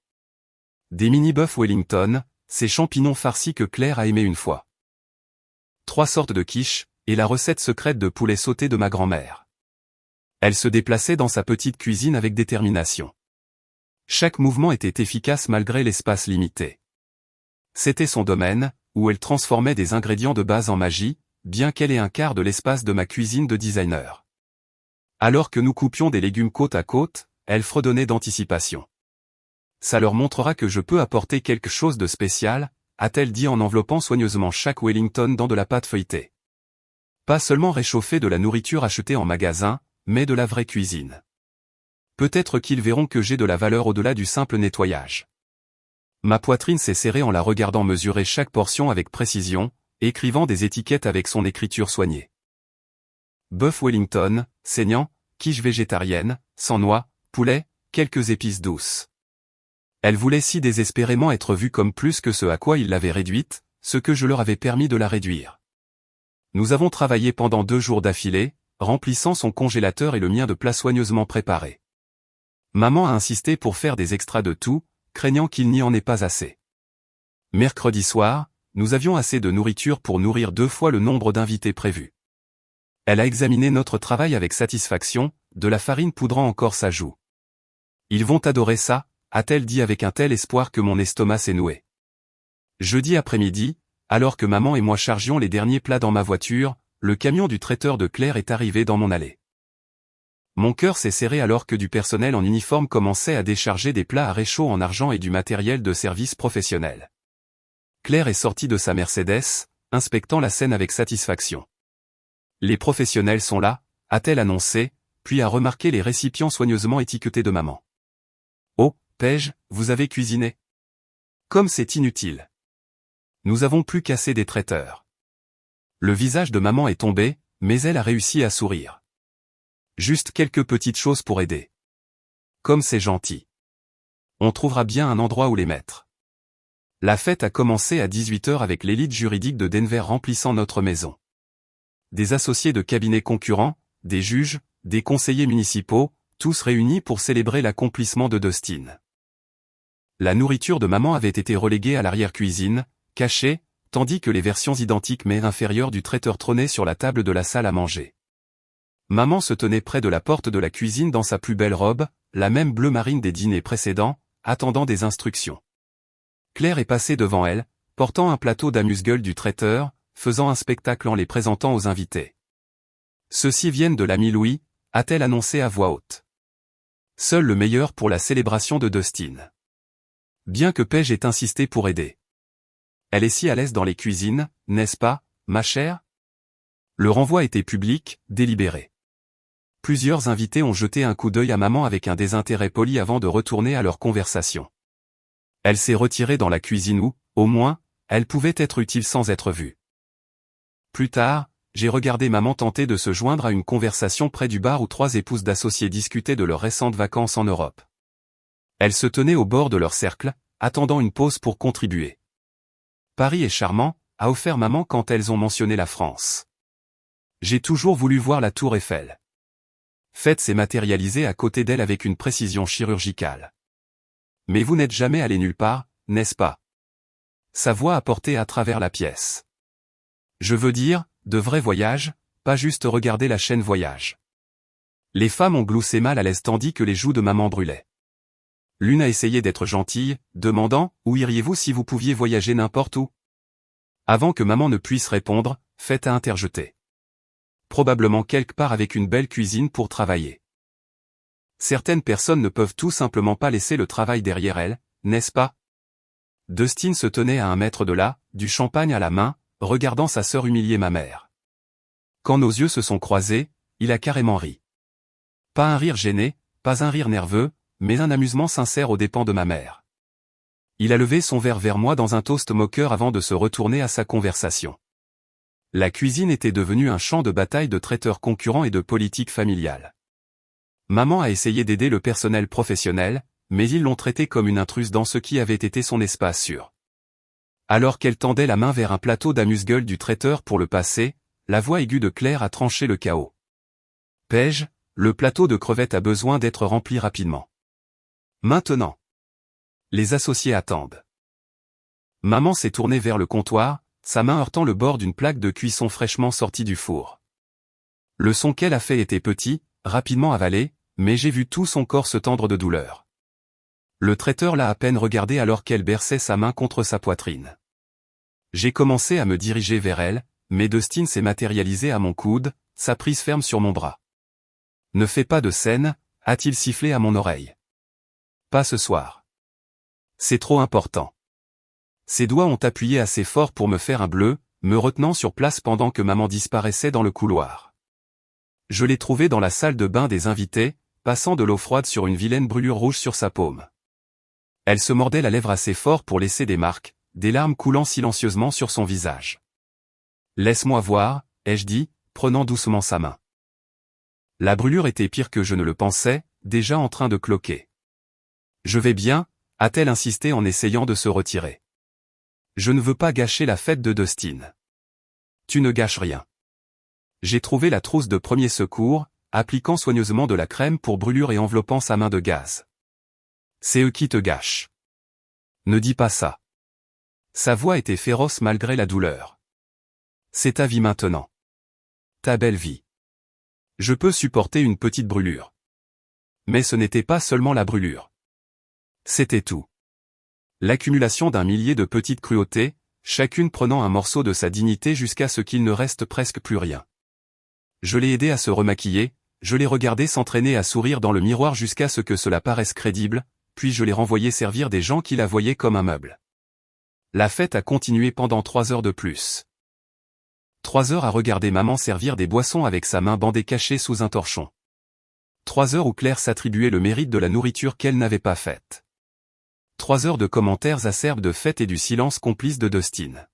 Des mini-bœufs Wellington, ces champignons farcis que Claire a aimés une fois. 3 sortes de quiches, et la recette secrète de poulet sauté de ma grand-mère. Elle se déplaçait dans sa petite cuisine avec détermination. Chaque mouvement était efficace malgré l'espace limité. C'était son domaine, où elle transformait des ingrédients de base en magie, bien qu'elle ait un quart de l'espace de ma cuisine de designer. Alors que nous coupions des légumes côte à côte, elle fredonnait d'anticipation. Ça leur montrera que je peux apporter quelque chose de spécial, a-t-elle dit en enveloppant soigneusement chaque Wellington dans de la pâte feuilletée. Pas seulement réchauffer de la nourriture achetée en magasin, mais de la vraie cuisine. Peut-être qu'ils verront que j'ai de la valeur au-delà du simple nettoyage. Ma poitrine s'est serrée en la regardant mesurer chaque portion avec précision, écrivant des étiquettes avec son écriture soignée. Bœuf Wellington, saignant, quiche végétarienne, sans noix, poulet, quelques épices douces. Elle voulait si désespérément être vue comme plus que ce à quoi il l'avait réduite, ce que je leur avais permis de la réduire. Nous avons travaillé pendant 2 jours d'affilée, remplissant son congélateur et le mien de plats soigneusement préparés. Maman a insisté pour faire des extras de tout, craignant qu'il n'y en ait pas assez. Mercredi soir, nous avions assez de nourriture pour nourrir 2 fois le nombre d'invités prévus. Elle a examiné notre travail avec satisfaction, de la farine poudrant encore sa joue. Ils vont adorer ça, a-t-elle dit avec un tel espoir que mon estomac s'est noué. Jeudi après-midi, alors que maman et moi chargions les derniers plats dans ma voiture, le camion du traiteur de Claire est arrivé dans mon allée. Mon cœur s'est serré alors que du personnel en uniforme commençait à décharger des plats à réchaud en argent et du matériel de service professionnel. Claire est sortie de sa Mercedes, inspectant la scène avec satisfaction. Les professionnels sont là, a-t-elle annoncé, puis a remarqué les récipients soigneusement étiquetés de maman. Oh, Paige, vous avez cuisiné. Comme c'est inutile. Nous avons plus qu'assez des traiteurs. Le visage de maman est tombé, mais elle a réussi à sourire. Juste quelques petites choses pour aider. Comme c'est gentil. On trouvera bien un endroit où les mettre. La fête a commencé à 18h avec l'élite juridique de Denver remplissant notre maison. Des associés de cabinets concurrents, des juges, des conseillers municipaux, tous réunis pour célébrer l'accomplissement de Dustin. La nourriture de maman avait été reléguée à l'arrière-cuisine, cachée, tandis que les versions identiques mais inférieures du traiteur trônaient sur la table de la salle à manger. Maman se tenait près de la porte de la cuisine dans sa plus belle robe, la même bleu marine des dîners précédents, attendant des instructions. Claire est passée devant elle, portant un plateau d'amuse-gueule du traiteur, faisant un spectacle en les présentant aux invités. Ceux-ci viennent de l'ami Louis, a-t-elle annoncé à voix haute. Seul le meilleur pour la célébration de Dustin. bien que Paige ait insisté pour aider. Elle est si à l'aise dans les cuisines, n'est-ce pas, ma chère? Le renvoi était public, délibéré. Plusieurs invités ont jeté un coup d'œil à maman avec un désintérêt poli avant de retourner à leur conversation. Elle s'est retirée dans la cuisine où, au moins, elle pouvait être utile sans être vue. Plus tard, j'ai regardé maman tenter de se joindre à une conversation près du bar où 3 épouses d'associés discutaient de leurs récentes vacances en Europe. Elles se tenaient au bord de leur cercle, attendant une pause pour contribuer. Paris est charmant, a offert maman quand elles ont mentionné la France. J'ai toujours voulu voir la tour Eiffel. Fête s'est matérialisée à côté d'elle avec une précision chirurgicale. Mais vous n'êtes jamais allé nulle part, n'est-ce pas? Sa voix a porté à travers la pièce. Je veux dire, de vrais voyages, pas juste regarder la chaîne Voyage. Les femmes ont gloussé mal à l'aise tandis que les joues de maman brûlaient. L'une a essayé d'être gentille, demandant « Où iriez-vous si vous pouviez voyager n'importe où ?» Avant que maman ne puisse répondre, Fête a interjeté. Probablement quelque part avec une belle cuisine pour travailler. Certaines personnes ne peuvent tout simplement pas laisser le travail derrière elles, n'est-ce pas? Dustin se tenait à 1 mètre de là, du champagne à la main, regardant sa sœur humilier ma mère. Quand nos yeux se sont croisés, il a carrément ri. Pas un rire gêné, pas un rire nerveux, mais un amusement sincère aux dépens de ma mère. Il a levé son verre vers moi dans un toast moqueur avant de se retourner à sa conversation. La cuisine était devenue un champ de bataille de traiteurs concurrents et de politique familiale. Maman a essayé d'aider le personnel professionnel, mais ils l'ont traitée comme une intruse dans ce qui avait été son espace sûr. Alors qu'elle tendait la main vers un plateau d'amuse-gueule du traiteur pour le passer, la voix aiguë de Claire a tranché le chaos. Paige, le plateau de crevettes a besoin d'être rempli rapidement. Maintenant. Les associés attendent. Maman s'est tournée vers le comptoir, sa main heurtant le bord d'une plaque de cuisson fraîchement sortie du four. Le son qu'elle a fait était petit, rapidement avalé, mais j'ai vu tout son corps se tendre de douleur. Le traiteur l'a à peine regardé alors qu'elle berçait sa main contre sa poitrine. J'ai commencé à me diriger vers elle, mais Dustin s'est matérialisé à mon coude, sa prise ferme sur mon bras. Ne fais pas de scène, a-t-il sifflé à mon oreille. Pas ce soir. C'est trop important. Ses doigts ont appuyé assez fort pour me faire un bleu, me retenant sur place pendant que maman disparaissait dans le couloir. Je l'ai trouvée dans la salle de bain des invités, passant de l'eau froide sur une vilaine brûlure rouge sur sa paume. Elle se mordait la lèvre assez fort pour laisser des marques, des larmes coulant silencieusement sur son visage. « Laisse-moi voir », ai-je dit, prenant doucement sa main. La brûlure était pire que je ne le pensais, déjà en train de cloquer. « Je vais bien », a-t-elle insisté en essayant de se retirer. Je ne veux pas gâcher la fête de Dustin. Tu ne gâches rien. J'ai trouvé la trousse de premier secours, appliquant soigneusement de la crème pour brûlure et enveloppant sa main de gaz. C'est eux qui te gâchent. Ne dis pas ça. Sa voix était féroce malgré la douleur. C'est ta vie maintenant. Ta belle vie. Je peux supporter une petite brûlure. Mais ce n'était pas seulement la brûlure. C'était tout. L'accumulation d'un millier de petites cruautés, chacune prenant un morceau de sa dignité jusqu'à ce qu'il ne reste presque plus rien. Je l'ai aidé à se remaquiller, je l'ai regardé s'entraîner à sourire dans le miroir jusqu'à ce que cela paraisse crédible, puis je l'ai renvoyé servir des gens qui la voyaient comme un meuble. La fête a continué pendant 3 heures de plus. 3 heures à regarder maman servir des boissons avec sa main bandée cachée sous un torchon. 3 heures où Claire s'attribuait le mérite de la nourriture qu'elle n'avait pas faite. 3 heures de commentaires acerbes de fête et du silence complice de Dustin.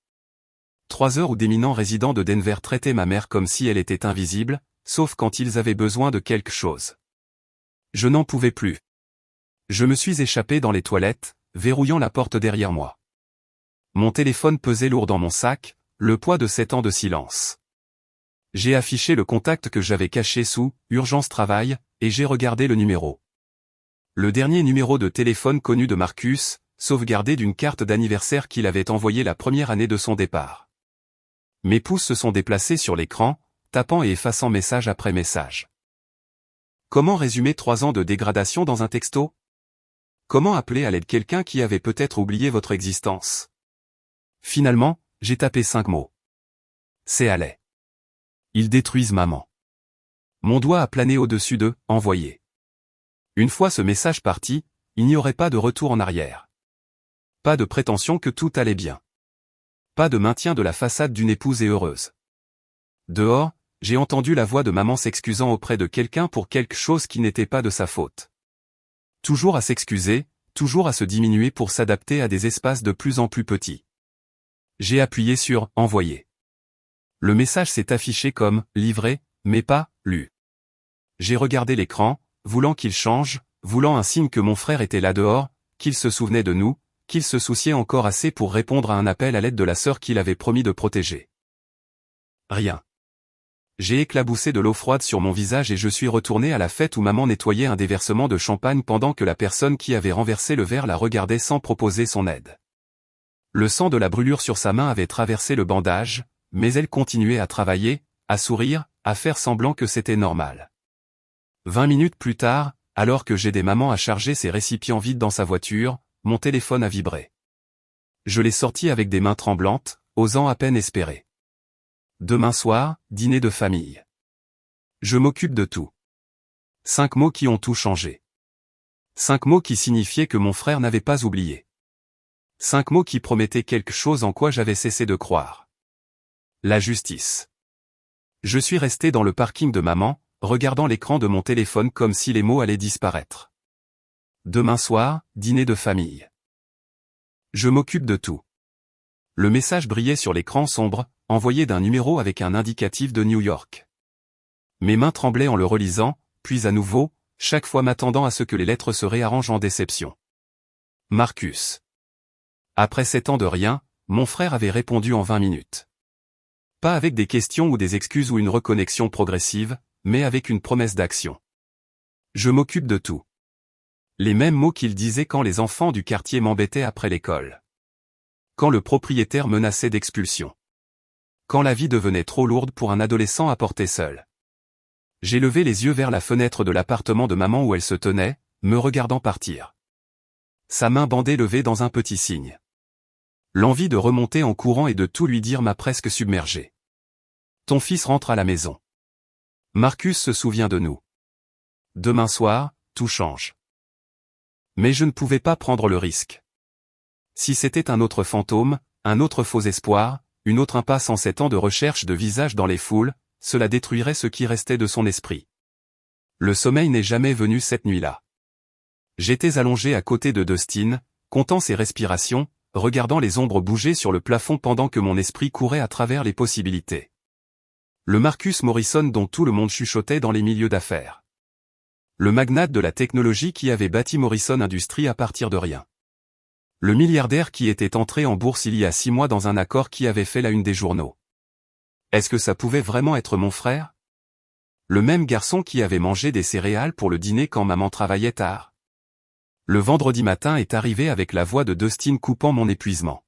3 heures où d'éminents résidents de Denver traitaient ma mère comme si elle était invisible, sauf quand ils avaient besoin de quelque chose. Je n'en pouvais plus. Je me suis échappé dans les toilettes, verrouillant la porte derrière moi. Mon téléphone pesait lourd dans mon sac, le poids de 7 ans de silence. J'ai affiché le contact que j'avais caché sous « Urgence travail » et j'ai regardé le numéro. Le dernier numéro de téléphone connu de Marcus, sauvegardé d'une carte d'anniversaire qu'il avait envoyée la première année de son départ. Mes pouces se sont déplacés sur l'écran, tapant et effaçant message après message. Comment résumer 3 ans de dégradation dans un texto? Comment appeler à l'aide quelqu'un qui avait peut-être oublié votre existence? Finalement, j'ai tapé 5 mots. C'est allait. Ils détruisent maman. Mon doigt a plané au-dessus de « Envoyer ». Une fois ce message parti, il n'y aurait pas de retour en arrière. Pas de prétention que tout allait bien. Pas de maintien de la façade d'une épouse et heureuse. Dehors, j'ai entendu la voix de maman s'excusant auprès de quelqu'un pour quelque chose qui n'était pas de sa faute. Toujours à s'excuser, toujours à se diminuer pour s'adapter à des espaces de plus en plus petits. J'ai appuyé sur « Envoyer ». Le message s'est affiché comme « Livré », mais pas « Lu ». J'ai regardé l'écran, voulant qu'il change, voulant un signe que mon frère était là dehors, qu'il se souvenait de nous, qu'il se souciait encore assez pour répondre à un appel à l'aide de la sœur qu'il avait promis de protéger. Rien. J'ai éclaboussé de l'eau froide sur mon visage et je suis retourné à la fête où maman nettoyait un déversement de champagne pendant que la personne qui avait renversé le verre la regardait sans proposer son aide. Le sang de la brûlure sur sa main avait traversé le bandage, mais elle continuait à travailler, à sourire, à faire semblant que c'était normal. 20 minutes plus tard, alors que j'aidais maman à charger ses récipients vides dans sa voiture, mon téléphone a vibré. Je l'ai sorti avec des mains tremblantes, osant à peine espérer. Demain soir, dîner de famille. Je m'occupe de tout. 5 mots qui ont tout changé. 5 mots qui signifiaient que mon frère n'avait pas oublié. 5 mots qui promettaient quelque chose en quoi j'avais cessé de croire. La justice. Je suis resté dans le parking de maman, regardant l'écran de mon téléphone comme si les mots allaient disparaître. Demain soir, dîner de famille. Je m'occupe de tout. Le message brillait sur l'écran sombre, envoyé d'un numéro avec un indicatif de New York. Mes mains tremblaient en le relisant, puis à nouveau, chaque fois m'attendant à ce que les lettres se réarrangent en déception. Marcus. Après 7 ans de rien, mon frère avait répondu en 20 minutes. Pas avec des questions ou des excuses ou une reconnexion progressive, mais avec une promesse d'action. Je m'occupe de tout. Les mêmes mots qu'il disait quand les enfants du quartier m'embêtaient après l'école. Quand le propriétaire menaçait d'expulsion. Quand la vie devenait trop lourde pour un adolescent à porter seul. J'ai levé les yeux vers la fenêtre de l'appartement de maman où elle se tenait, me regardant partir. Sa main bandée levée dans un petit signe. L'envie de remonter en courant et de tout lui dire m'a presque submergé. Ton fils rentre à la maison. Marcus se souvient de nous. Demain soir, tout change. Mais je ne pouvais pas prendre le risque. Si c'était un autre fantôme, un autre faux espoir, une autre impasse en 7 ans de recherche de visage dans les foules, cela détruirait ce qui restait de son esprit. Le sommeil n'est jamais venu cette nuit-là. J'étais allongé à côté de Dustin, comptant ses respirations, regardant les ombres bouger sur le plafond pendant que mon esprit courait à travers les possibilités. Le Marcus Morrison dont tout le monde chuchotait dans les milieux d'affaires. Le magnate de la technologie qui avait bâti Morrison Industries à partir de rien. Le milliardaire qui était entré en bourse il y a 6 mois dans un accord qui avait fait la une des journaux. Est-ce que ça pouvait vraiment être mon frère? Le même garçon qui avait mangé des céréales pour le dîner quand maman travaillait tard. Le vendredi matin est arrivé avec la voix de Dustin coupant mon épuisement.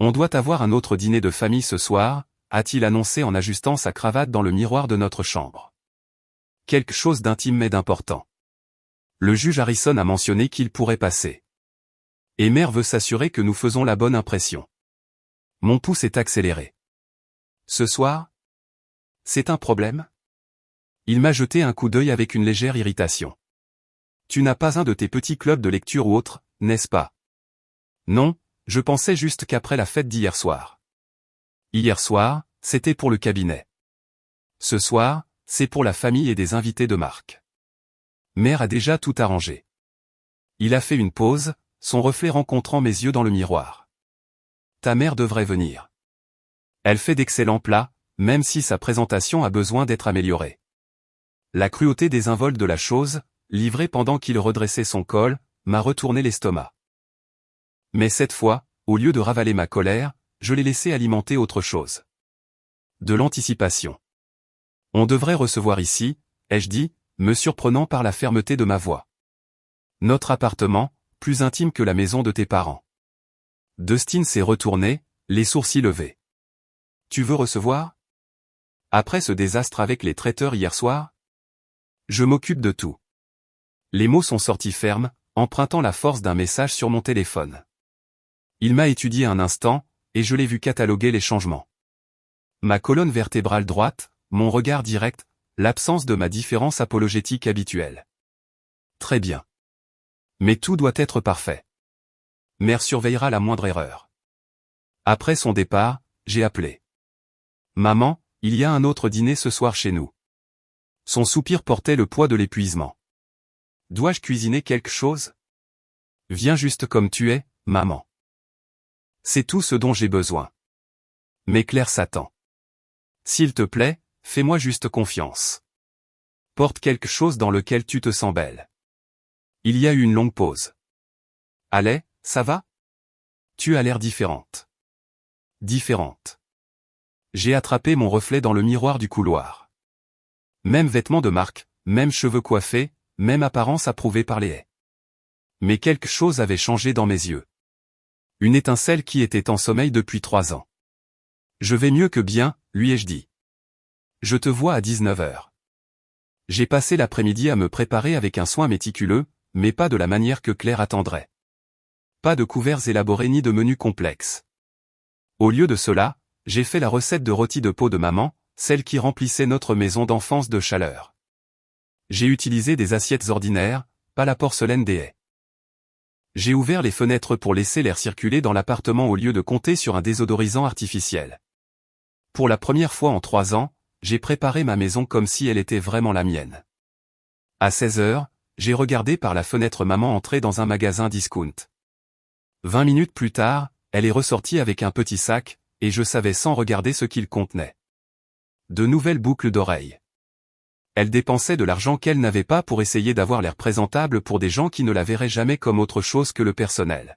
On doit avoir un autre dîner de famille ce soir, a-t-il annoncé en ajustant sa cravate dans le miroir de notre chambre. Quelque chose d'intime mais d'important. Le juge Harrison a mentionné qu'il pourrait passer. Et mère veut s'assurer que nous faisons la bonne impression. Mon pouce est accéléré. Ce soir? C'est un problème? Il m'a jeté un coup d'œil avec une légère irritation. Tu n'as pas un de tes petits clubs de lecture ou autre, n'est-ce pas? Non, je pensais juste qu'après la fête d'hier soir. Hier soir, c'était pour le cabinet. Ce soir, c'est pour la famille et des invités de marque. Mère a déjà tout arrangé. Il a fait une pause, son reflet rencontrant mes yeux dans le miroir. Ta mère devrait venir. Elle fait d'excellents plats, même si sa présentation a besoin d'être améliorée. La cruauté désinvolte de la chose, livrée pendant qu'il redressait son col, m'a retourné l'estomac. Mais cette fois, au lieu de ravaler ma colère, je l'ai laissé alimenter autre chose. De l'anticipation. On devrait recevoir ici, ai-je dit, me surprenant par la fermeté de ma voix. Notre appartement, plus intime que la maison de tes parents. Dustin s'est retourné, les sourcils levés. Tu veux recevoir? Après ce désastre avec les traiteurs hier soir? Je m'occupe de tout. Les mots sont sortis fermes, empruntant la force d'un message sur mon téléphone. Il m'a étudié un instant, et je l'ai vu cataloguer les changements. Ma colonne vertébrale droite, mon regard direct, l'absence de ma différence apologétique habituelle. Très bien. Mais tout doit être parfait. Mère surveillera la moindre erreur. Après son départ, j'ai appelé. Maman, il y a un autre dîner ce soir chez nous. Son soupir portait le poids de l'épuisement. Dois-je cuisiner quelque chose? Viens juste comme tu es, maman. C'est tout ce dont j'ai besoin. Mais Claire s'attend. S'il te plaît, fais-moi juste confiance. Porte quelque chose dans lequel tu te sens belle. Il y a eu une longue pause. Allez, ça va? Tu as l'air différente. Différente. J'ai attrapé mon reflet dans le miroir du couloir. Même vêtements de marque, même cheveux coiffés, même apparence approuvée par les haies. Mais quelque chose avait changé dans mes yeux. Une étincelle qui était en sommeil depuis 3 ans. Je vais mieux que bien, lui ai-je dit. Je te vois à 19h. J'ai passé l'après-midi à me préparer avec un soin méticuleux, mais pas de la manière que Claire attendrait. Pas de couverts élaborés ni de menus complexes. Au lieu de cela, j'ai fait la recette de rôti de peau de maman, celle qui remplissait notre maison d'enfance de chaleur. J'ai utilisé des assiettes ordinaires, pas la porcelaine des haies. J'ai ouvert les fenêtres pour laisser l'air circuler dans l'appartement au lieu de compter sur un désodorisant artificiel. Pour la première fois en 3 ans, j'ai préparé ma maison comme si elle était vraiment la mienne. À 16h, j'ai regardé par la fenêtre maman entrer dans un magasin discount. 20 minutes plus tard, elle est ressortie avec un petit sac, et je savais sans regarder ce qu'il contenait. De nouvelles boucles d'oreilles. Elle dépensait de l'argent qu'elle n'avait pas pour essayer d'avoir l'air présentable pour des gens qui ne la verraient jamais comme autre chose que le personnel.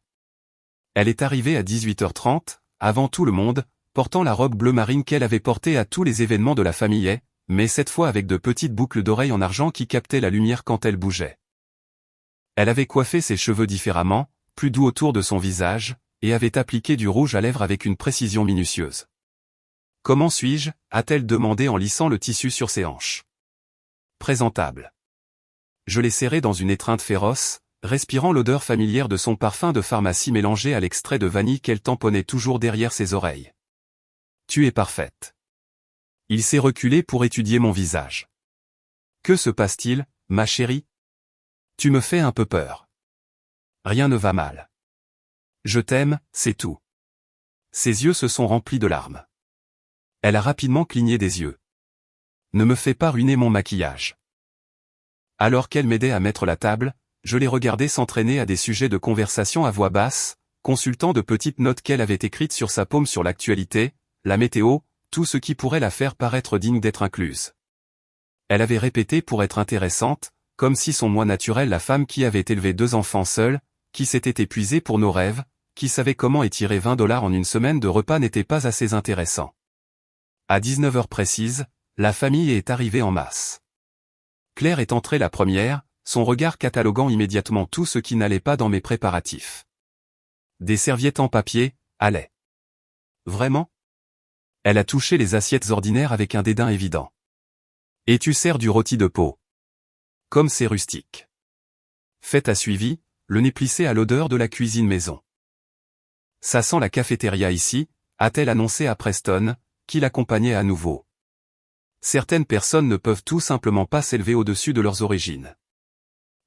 Elle est arrivée à 18h30, avant tout le monde, portant la robe bleu marine qu'elle avait portée à tous les événements de la famille, mais cette fois avec de petites boucles d'oreilles en argent qui captaient la lumière quand elle bougeait. Elle avait coiffé ses cheveux différemment, plus doux autour de son visage, et avait appliqué du rouge à lèvres avec une précision minutieuse. « Comment suis-je » a-t-elle demandé en lissant le tissu sur ses hanches. Présentable. Je l'ai serrée dans une étreinte féroce, respirant l'odeur familière de son parfum de pharmacie mélangé à l'extrait de vanille qu'elle tamponnait toujours derrière ses oreilles. Tu es parfaite. Il s'est reculé pour étudier mon visage. Que se passe-t-il, ma chérie? Tu me fais un peu peur. Rien ne va mal. Je t'aime, c'est tout. Ses yeux se sont remplis de larmes. Elle a rapidement cligné des yeux. Ne me fais pas ruiner mon maquillage. Alors qu'elle m'aidait à mettre la table, je l'ai regardée s'entraîner à des sujets de conversation à voix basse, consultant de petites notes qu'elle avait écrites sur sa paume sur l'actualité, la météo, tout ce qui pourrait la faire paraître digne d'être incluse. Elle avait répété pour être intéressante, comme si son moi naturel, la femme qui avait élevé 2 enfants seule, qui s'était épuisée pour nos rêves, qui savait comment étirer $20 en une semaine de repas n'était pas assez intéressant. À 19h précise, la famille est arrivée en masse. Claire est entrée la première, son regard cataloguant immédiatement tout ce qui n'allait pas dans mes préparatifs. Des serviettes en papier, allez. Vraiment? Elle a touché les assiettes ordinaires avec un dédain évident. Et tu sers du rôti de peau. Comme c'est rustique. Fête a suivi, le nez plissé à l'odeur de la cuisine maison. Ça sent la cafétéria ici, a-t-elle annoncé à Preston, qui l'accompagnait à nouveau. Certaines personnes ne peuvent tout simplement pas s'élever au-dessus de leurs origines.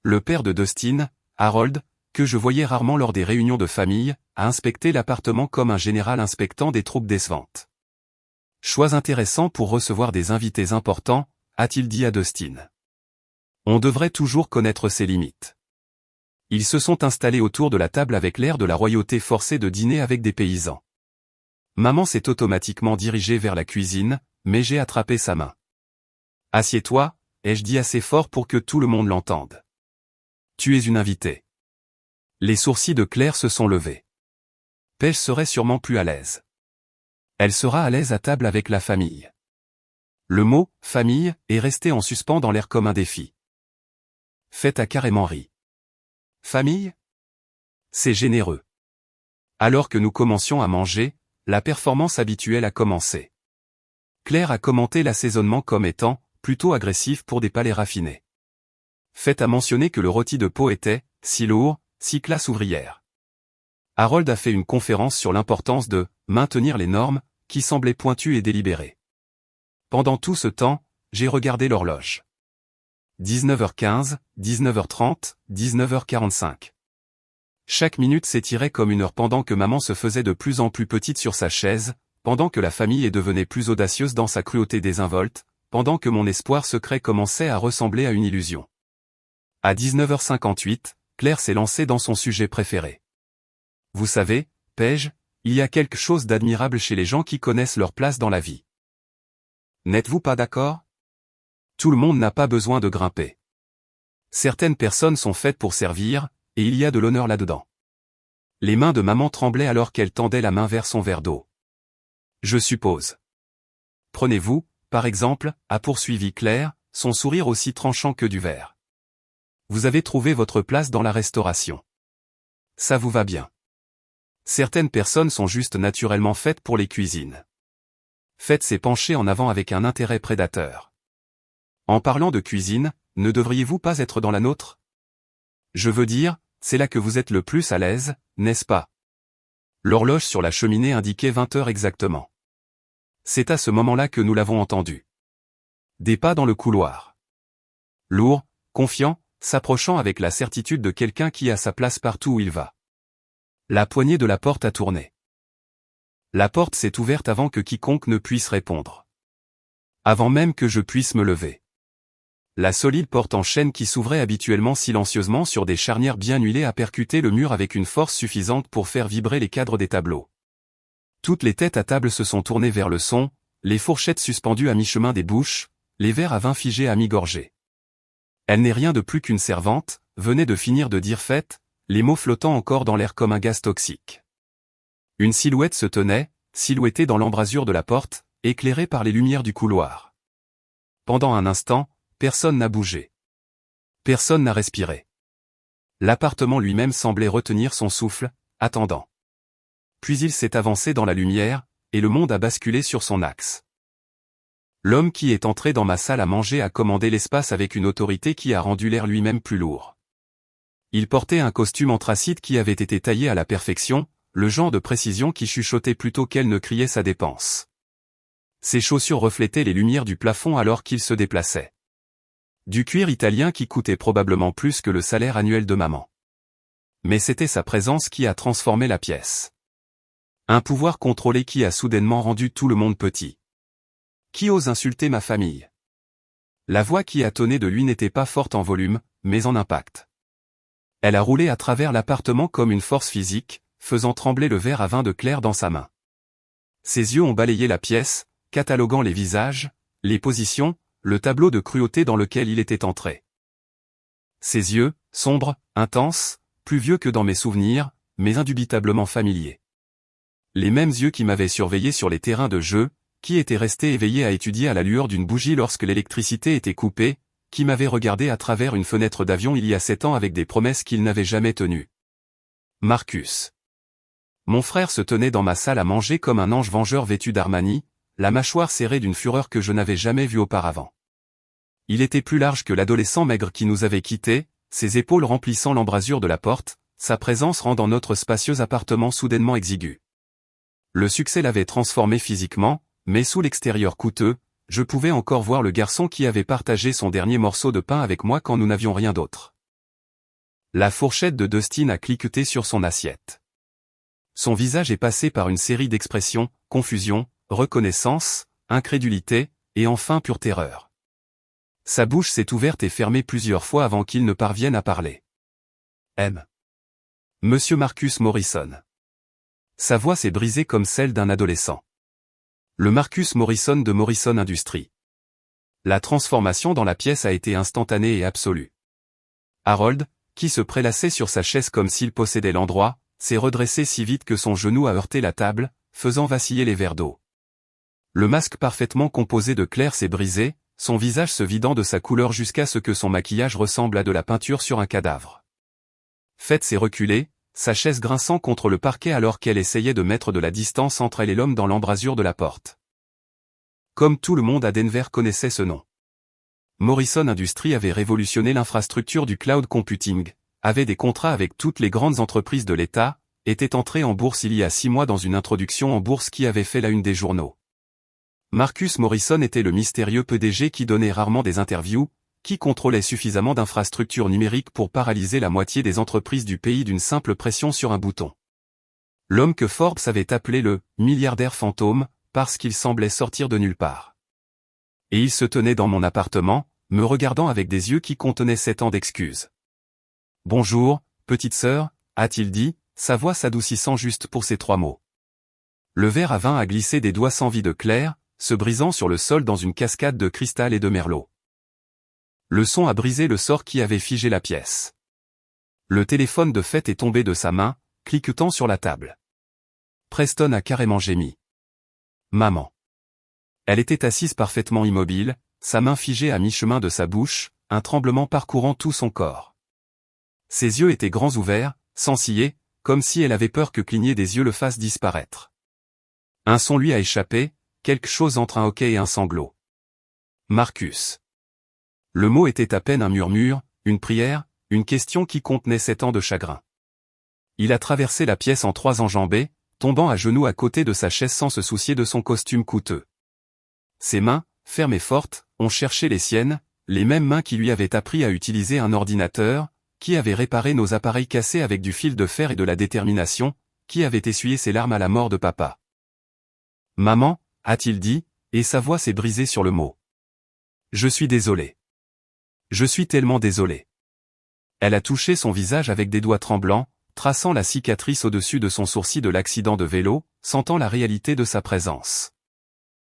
Le père de Dustin, Harold, que je voyais rarement lors des réunions de famille, a inspecté l'appartement comme un général inspectant des troupes décevantes. Choix intéressant pour recevoir des invités importants, a-t-il dit à Dustin. On devrait toujours connaître ses limites. Ils se sont installés autour de la table avec l'air de la royauté forcée de dîner avec des paysans. Maman s'est automatiquement dirigée vers la cuisine, mais j'ai attrapé sa main. Assieds-toi, ai-je dit assez fort pour que tout le monde l'entende. Tu es une invitée. Les sourcils de Claire se sont levés. Paige serait sûrement plus à l'aise. Elle sera à l'aise à table avec la famille. Le mot « famille » est resté en suspens dans l'air comme un défi. Fête a carrément ri. Famille? C'est généreux. Alors que nous commencions à manger, la performance habituelle a commencé. Claire a commenté l'assaisonnement comme étant plutôt agressif pour des palais raffinés. Fête a mentionné que le rôti de peau était si lourd, si classe ouvrière. Harold a fait une conférence sur l'importance de maintenir les normes, qui semblaient pointues et délibérées. Pendant tout ce temps, j'ai regardé l'horloge. 19h15, 19h30, 19h45. Chaque minute s'étirait comme une heure pendant que maman se faisait de plus en plus petite sur sa chaise, pendant que la famille devenait plus audacieuse dans sa cruauté désinvolte, pendant que mon espoir secret commençait à ressembler à une illusion. À 19h58, Claire s'est lancée dans son sujet préféré. Vous savez, Paige, il y a quelque chose d'admirable chez les gens qui connaissent leur place dans la vie. N'êtes-vous pas d'accord? Tout le monde n'a pas besoin de grimper. Certaines personnes sont faites pour servir, et il y a de l'honneur là-dedans. Les mains de maman tremblaient alors qu'elle tendait la main vers son verre d'eau. Je suppose. Prenez-vous, par exemple, a poursuivi Claire, son sourire aussi tranchant que du verre. Vous avez trouvé votre place dans la restauration. Ça vous va bien. Certaines personnes sont juste naturellement faites pour les cuisines. Faites s'est penché en avant avec un intérêt prédateur. En parlant de cuisine, ne devriez-vous pas être dans la nôtre? Je veux dire, c'est là que vous êtes le plus à l'aise, n'est-ce pas? L'horloge sur la cheminée indiquait 20 heures exactement. C'est à ce moment-là que nous l'avons entendu. Des pas dans le couloir. Lourd, confiant, s'approchant avec la certitude de quelqu'un qui a sa place partout où il va. La poignée de la porte a tourné. La porte s'est ouverte avant que quiconque ne puisse répondre. Avant même que je puisse me lever. La solide porte en chêne qui s'ouvrait habituellement silencieusement sur des charnières bien huilées a percuté le mur avec une force suffisante pour faire vibrer les cadres des tableaux. Toutes les têtes à table se sont tournées vers le son, les fourchettes suspendues à mi-chemin des bouches, les verres à vin figés à mi-gorgée. Elle n'est rien de plus qu'une servante, venait de finir de dire faites, les mots flottant encore dans l'air comme un gaz toxique. Une silhouette se tenait, silhouettée dans l'embrasure de la porte, éclairée par les lumières du couloir. Pendant un instant, personne n'a bougé. Personne n'a respiré. L'appartement lui-même semblait retenir son souffle, attendant. Puis il s'est avancé dans la lumière, et le monde a basculé sur son axe. L'homme qui est entré dans ma salle à manger a commandé l'espace avec une autorité qui a rendu l'air lui-même plus lourd. Il portait un costume anthracite qui avait été taillé à la perfection, le genre de précision qui chuchotait plutôt qu'elle ne criait sa dépense. Ses chaussures reflétaient les lumières du plafond alors qu'il se déplaçait. Du cuir italien qui coûtait probablement plus que le salaire annuel de maman. Mais c'était sa présence qui a transformé la pièce. Un pouvoir contrôlé qui a soudainement rendu tout le monde petit. Qui ose insulter ma famille? La voix qui a tonné de lui n'était pas forte en volume, mais en impact. Elle a roulé à travers l'appartement comme une force physique, faisant trembler le verre à vin de Claire dans sa main. Ses yeux ont balayé la pièce, cataloguant les visages, les positions, le tableau de cruauté dans lequel il était entré. Ses yeux, sombres, intenses, plus vieux que dans mes souvenirs, mais indubitablement familiers. Les mêmes yeux qui m'avaient surveillé sur les terrains de jeu, qui étaient restés éveillés à étudier à la lueur d'une bougie lorsque l'électricité était coupée, qui m'avait regardé à travers une fenêtre d'avion il y a 7 ans avec des promesses qu'il n'avait jamais tenues. Marcus. Mon frère se tenait dans ma salle à manger comme un ange vengeur vêtu d'Armani, la mâchoire serrée d'une fureur que je n'avais jamais vue auparavant. Il était plus large que l'adolescent maigre qui nous avait quittés, ses épaules remplissant l'embrasure de la porte, sa présence rendant notre spacieux appartement soudainement exigu. Le succès l'avait transformé physiquement, mais sous l'extérieur coûteux, je pouvais encore voir le garçon qui avait partagé son dernier morceau de pain avec moi quand nous n'avions rien d'autre. La fourchette de Dustin a cliqueté sur son assiette. Son visage est passé par une série d'expressions, confusion, reconnaissance, incrédulité, et enfin pure terreur. Sa bouche s'est ouverte et fermée plusieurs fois avant qu'il ne parvienne à parler. Monsieur Marcus Morrison. Sa voix s'est brisée comme celle d'un adolescent. Le Marcus Morrison de Morrison Industries. La transformation dans la pièce a été instantanée et absolue. Harold, qui se prélassait sur sa chaise comme s'il possédait l'endroit, s'est redressé si vite que son genou a heurté la table, faisant vaciller les verres d'eau. Le masque parfaitement composé de Claire s'est brisé, son visage se vidant de sa couleur jusqu'à ce que son maquillage ressemble à de la peinture sur un cadavre. Fête s'est reculée, sa chaise grinçant contre le parquet alors qu'elle essayait de mettre de la distance entre elle et l'homme dans l'embrasure de la porte. Comme tout le monde à Denver connaissait ce nom. Morrison Industries avait révolutionné l'infrastructure du cloud computing, avait des contrats avec toutes les grandes entreprises de l'État, était entré en bourse il y a 6 mois dans une introduction en bourse qui avait fait la une des journaux. Marcus Morrison était le mystérieux PDG qui donnait rarement des interviews, qui contrôlait suffisamment d'infrastructures numériques pour paralyser la moitié des entreprises du pays d'une simple pression sur un bouton. L'homme que Forbes avait appelé le « milliardaire fantôme » parce qu'il semblait sortir de nulle part. Et il se tenait dans mon appartement, me regardant avec des yeux qui contenaient 7 ans d'excuses. « Bonjour, petite sœur », a-t-il dit, sa voix s'adoucissant juste pour ces 3 mots. Le verre à vin a glissé des doigts sans vie de Claire, se brisant sur le sol dans une cascade de cristal et de merlot. Le son a brisé le sort qui avait figé la pièce. Le téléphone de fête est tombé de sa main, cliquetant sur la table. Preston a carrément gémi. Maman. Elle était assise parfaitement immobile, sa main figée à mi-chemin de sa bouche, un tremblement parcourant tout son corps. Ses yeux étaient grands ouverts, sans ciller, comme si elle avait peur que cligner des yeux le fasse disparaître. Un son lui a échappé, quelque chose entre un hoquet et un sanglot. Marcus. Le mot était à peine un murmure, une prière, une question qui contenait 7 ans de chagrin. Il a traversé la pièce en 3 enjambées, tombant à genoux à côté de sa chaise sans se soucier de son costume coûteux. Ses mains, fermes et fortes, ont cherché les siennes, les mêmes mains qui lui avaient appris à utiliser un ordinateur, qui avaient réparé nos appareils cassés avec du fil de fer et de la détermination, qui avaient essuyé ses larmes à la mort de papa. « Maman », a-t-il dit, et sa voix s'est brisée sur le mot. « Je suis désolé. Je suis tellement désolé. » Elle a touché son visage avec des doigts tremblants, traçant la cicatrice au-dessus de son sourcil de l'accident de vélo, sentant la réalité de sa présence.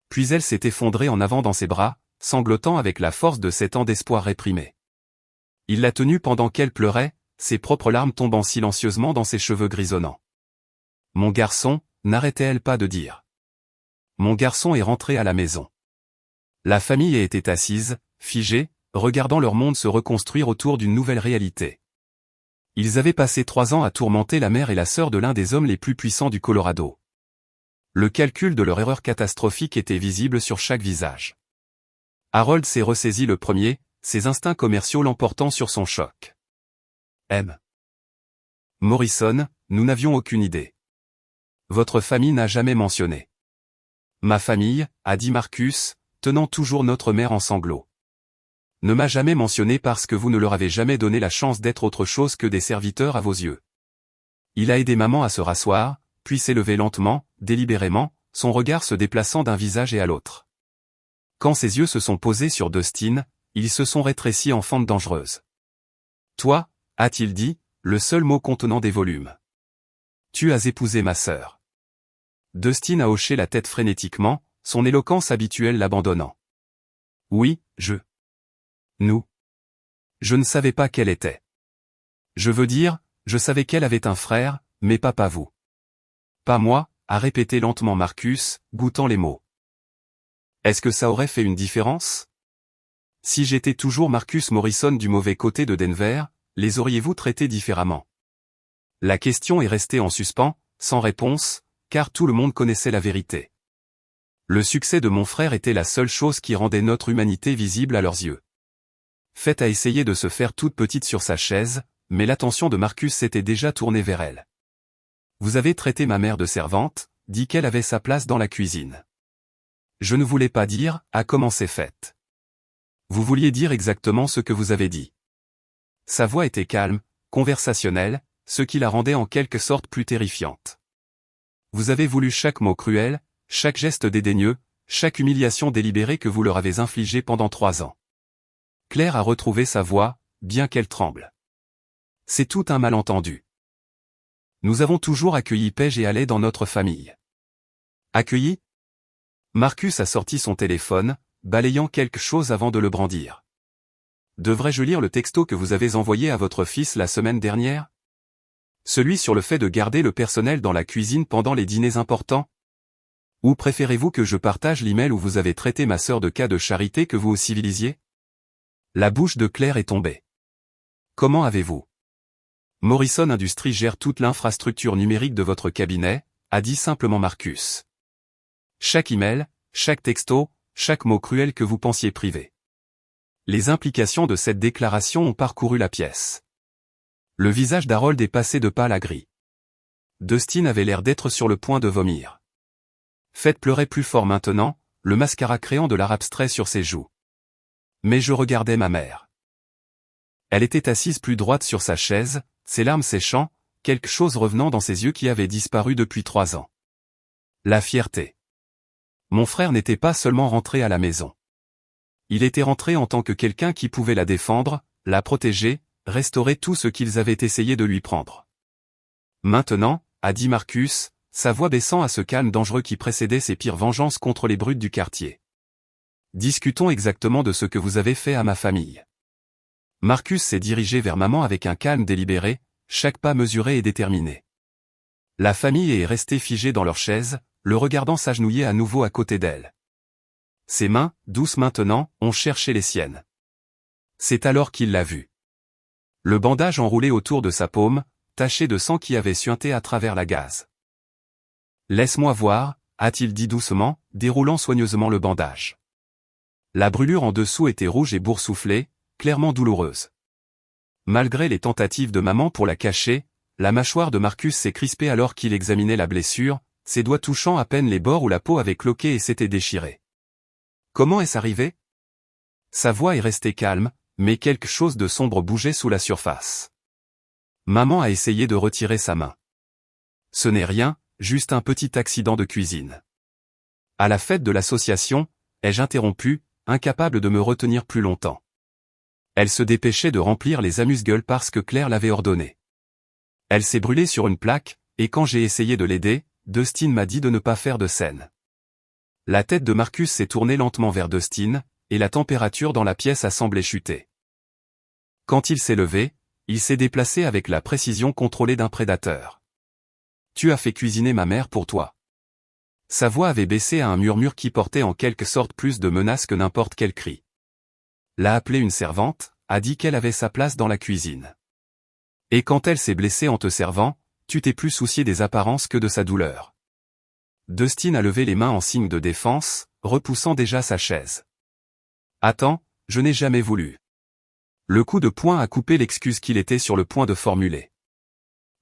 Puis elle s'est effondrée en avant dans ses bras, sanglotant avec la force de 7 ans d'espoir réprimé. Il l'a tenue pendant qu'elle pleurait, ses propres larmes tombant silencieusement dans ses cheveux grisonnants. « Mon garçon », n'arrêtait-elle pas de dire. « Mon garçon est rentré à la maison. » La famille était assise, figée, regardant leur monde se reconstruire autour d'une nouvelle réalité. Ils avaient passé 3 ans à tourmenter la mère et la sœur de l'un des hommes les plus puissants du Colorado. Le calcul de leur erreur catastrophique était visible sur chaque visage. Harold s'est ressaisi le premier, ses instincts commerciaux l'emportant sur son choc. M. Morrison, nous n'avions aucune idée. Votre famille n'a jamais mentionné. Ma famille, a dit Marcus, tenant toujours notre mère en sanglots. Ne m'a jamais mentionné parce que vous ne leur avez jamais donné la chance d'être autre chose que des serviteurs à vos yeux. Il a aidé maman à se rasseoir, puis s'est levé lentement, délibérément, son regard se déplaçant d'un visage et à l'autre. Quand ses yeux se sont posés sur Dustin, ils se sont rétrécis en fente dangereuse. Toi, a-t-il dit, le seul mot contenant des volumes. Tu as épousé ma sœur. Dustin a hoché la tête frénétiquement, son éloquence habituelle l'abandonnant. Oui, Nous. Je ne savais pas qu'elle était. Je veux dire, je savais qu'elle avait un frère, mais pas vous. Pas moi, a répété lentement Marcus, goûtant les mots. Est-ce que ça aurait fait une différence? Si j'étais toujours Marcus Morrison du mauvais côté de Denver, les auriez-vous traités différemment? La question est restée en suspens, sans réponse, car tout le monde connaissait la vérité. Le succès de mon frère était la seule chose qui rendait notre humanité visible à leurs yeux. Faite a essayé de se faire toute petite sur sa chaise, mais l'attention de Marcus s'était déjà tournée vers elle. Vous avez traité ma mère de servante, dit qu'elle avait sa place dans la cuisine. Je ne voulais pas dire, a commencé Faite. Vous vouliez dire exactement ce que vous avez dit. Sa voix était calme, conversationnelle, ce qui la rendait en quelque sorte plus terrifiante. Vous avez voulu chaque mot cruel, chaque geste dédaigneux, chaque humiliation délibérée que vous leur avez infligée pendant 3 ans. Claire a retrouvé sa voix, bien qu'elle tremble. C'est tout un malentendu. Nous avons toujours accueilli Paige et Haley dans notre famille. Accueilli? Marcus a sorti son téléphone, balayant quelque chose avant de le brandir. Devrais-je lire le texto que vous avez envoyé à votre fils la semaine dernière? Celui sur le fait de garder le personnel dans la cuisine pendant les dîners importants? Ou préférez-vous que je partage l'email où vous avez traité ma sœur de cas de charité que vous aussi civilisiez? La bouche de Claire est tombée. Comment avez-vous? Morrison Industries gère toute l'infrastructure numérique de votre cabinet, a dit simplement Marcus. Chaque email, chaque texto, chaque mot cruel que vous pensiez privé. Les implications de cette déclaration ont parcouru la pièce. Le visage d'Harold est passé de pâle à gris. Dustin avait l'air d'être sur le point de vomir. Faite pleurait plus fort maintenant, le mascara créant de l'art abstrait sur ses joues. Mais je regardais ma mère. Elle était assise plus droite sur sa chaise, ses larmes séchant, quelque chose revenant dans ses yeux qui avaient disparu depuis 3 ans. La fierté. Mon frère n'était pas seulement rentré à la maison. Il était rentré en tant que quelqu'un qui pouvait la défendre, la protéger, restaurer tout ce qu'ils avaient essayé de lui prendre. Maintenant, a dit Marcus, sa voix baissant à ce calme dangereux qui précédait ses pires vengeances contre les brutes du quartier. Discutons exactement de ce que vous avez fait à ma famille. Marcus s'est dirigé vers maman avec un calme délibéré, chaque pas mesuré et déterminé. La famille est restée figée dans leur chaise, le regardant s'agenouiller à nouveau à côté d'elle. Ses mains, douces maintenant, ont cherché les siennes. C'est alors qu'il l'a vue. Le bandage enroulé autour de sa paume, taché de sang qui avait suinté à travers la gaze. « Laisse-moi voir », a-t-il dit doucement, déroulant soigneusement le bandage. La brûlure en dessous était rouge et boursouflée, clairement douloureuse. Malgré les tentatives de maman pour la cacher, la mâchoire de Marcus s'est crispée alors qu'il examinait la blessure, ses doigts touchant à peine les bords où la peau avait cloqué et s'était déchirée. Comment est-ce arrivé? Sa voix est restée calme, mais quelque chose de sombre bougeait sous la surface. Maman a essayé de retirer sa main. Ce n'est rien, juste un petit accident de cuisine. À la fête de l'association, ai-je interrompu, incapable de me retenir plus longtemps. Elle se dépêchait de remplir les amuse-gueules parce que Claire l'avait ordonné. Elle s'est brûlée sur une plaque, et quand j'ai essayé de l'aider, Dustin m'a dit de ne pas faire de scène. La tête de Marcus s'est tournée lentement vers Dustin, et la température dans la pièce a semblé chuter. Quand il s'est levé, il s'est déplacé avec la précision contrôlée d'un prédateur. « Tu as fait cuisiner ma mère pour toi. » Sa voix avait baissé à un murmure qui portait en quelque sorte plus de menace que n'importe quel cri. L'a appelée une servante, a dit qu'elle avait sa place dans la cuisine. Et quand elle s'est blessée en te servant, tu t'es plus soucié des apparences que de sa douleur. Dustin a levé les mains en signe de défense, repoussant déjà sa chaise. Attends, je n'ai jamais voulu. Le coup de poing a coupé l'excuse qu'il était sur le point de formuler.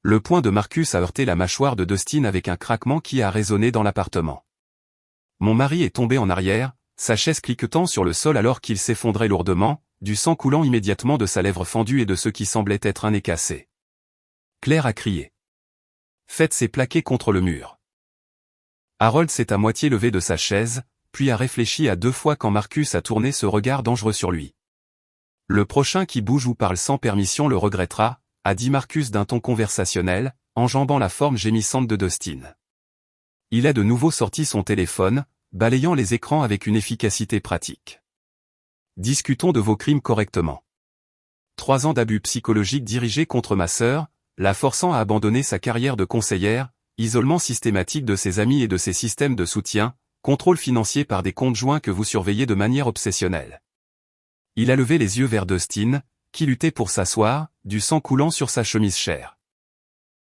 Le poing de Marcus a heurté la mâchoire de Dustin avec un craquement qui a résonné dans l'appartement. Mon mari est tombé en arrière, sa chaise cliquetant sur le sol alors qu'il s'effondrait lourdement, du sang coulant immédiatement de sa lèvre fendue et de ce qui semblait être un nez cassé. Claire a crié. Faites s'est plaqué contre le mur. Harold s'est à moitié levé de sa chaise, puis a réfléchi à 2 fois quand Marcus a tourné ce regard dangereux sur lui. Le prochain qui bouge ou parle sans permission le regrettera, a dit Marcus d'un ton conversationnel, enjambant la forme gémissante de Dustin. Il a de nouveau sorti son téléphone, balayant les écrans avec une efficacité pratique. Discutons de vos crimes correctement. 3 ans d'abus psychologiques dirigés contre ma sœur, la forçant à abandonner sa carrière de conseillère, isolement systématique de ses amis et de ses systèmes de soutien, contrôle financier par des comptes joints que vous surveillez de manière obsessionnelle. Il a levé les yeux vers Dustin, qui luttait pour s'asseoir, du sang coulant sur sa chemise chère.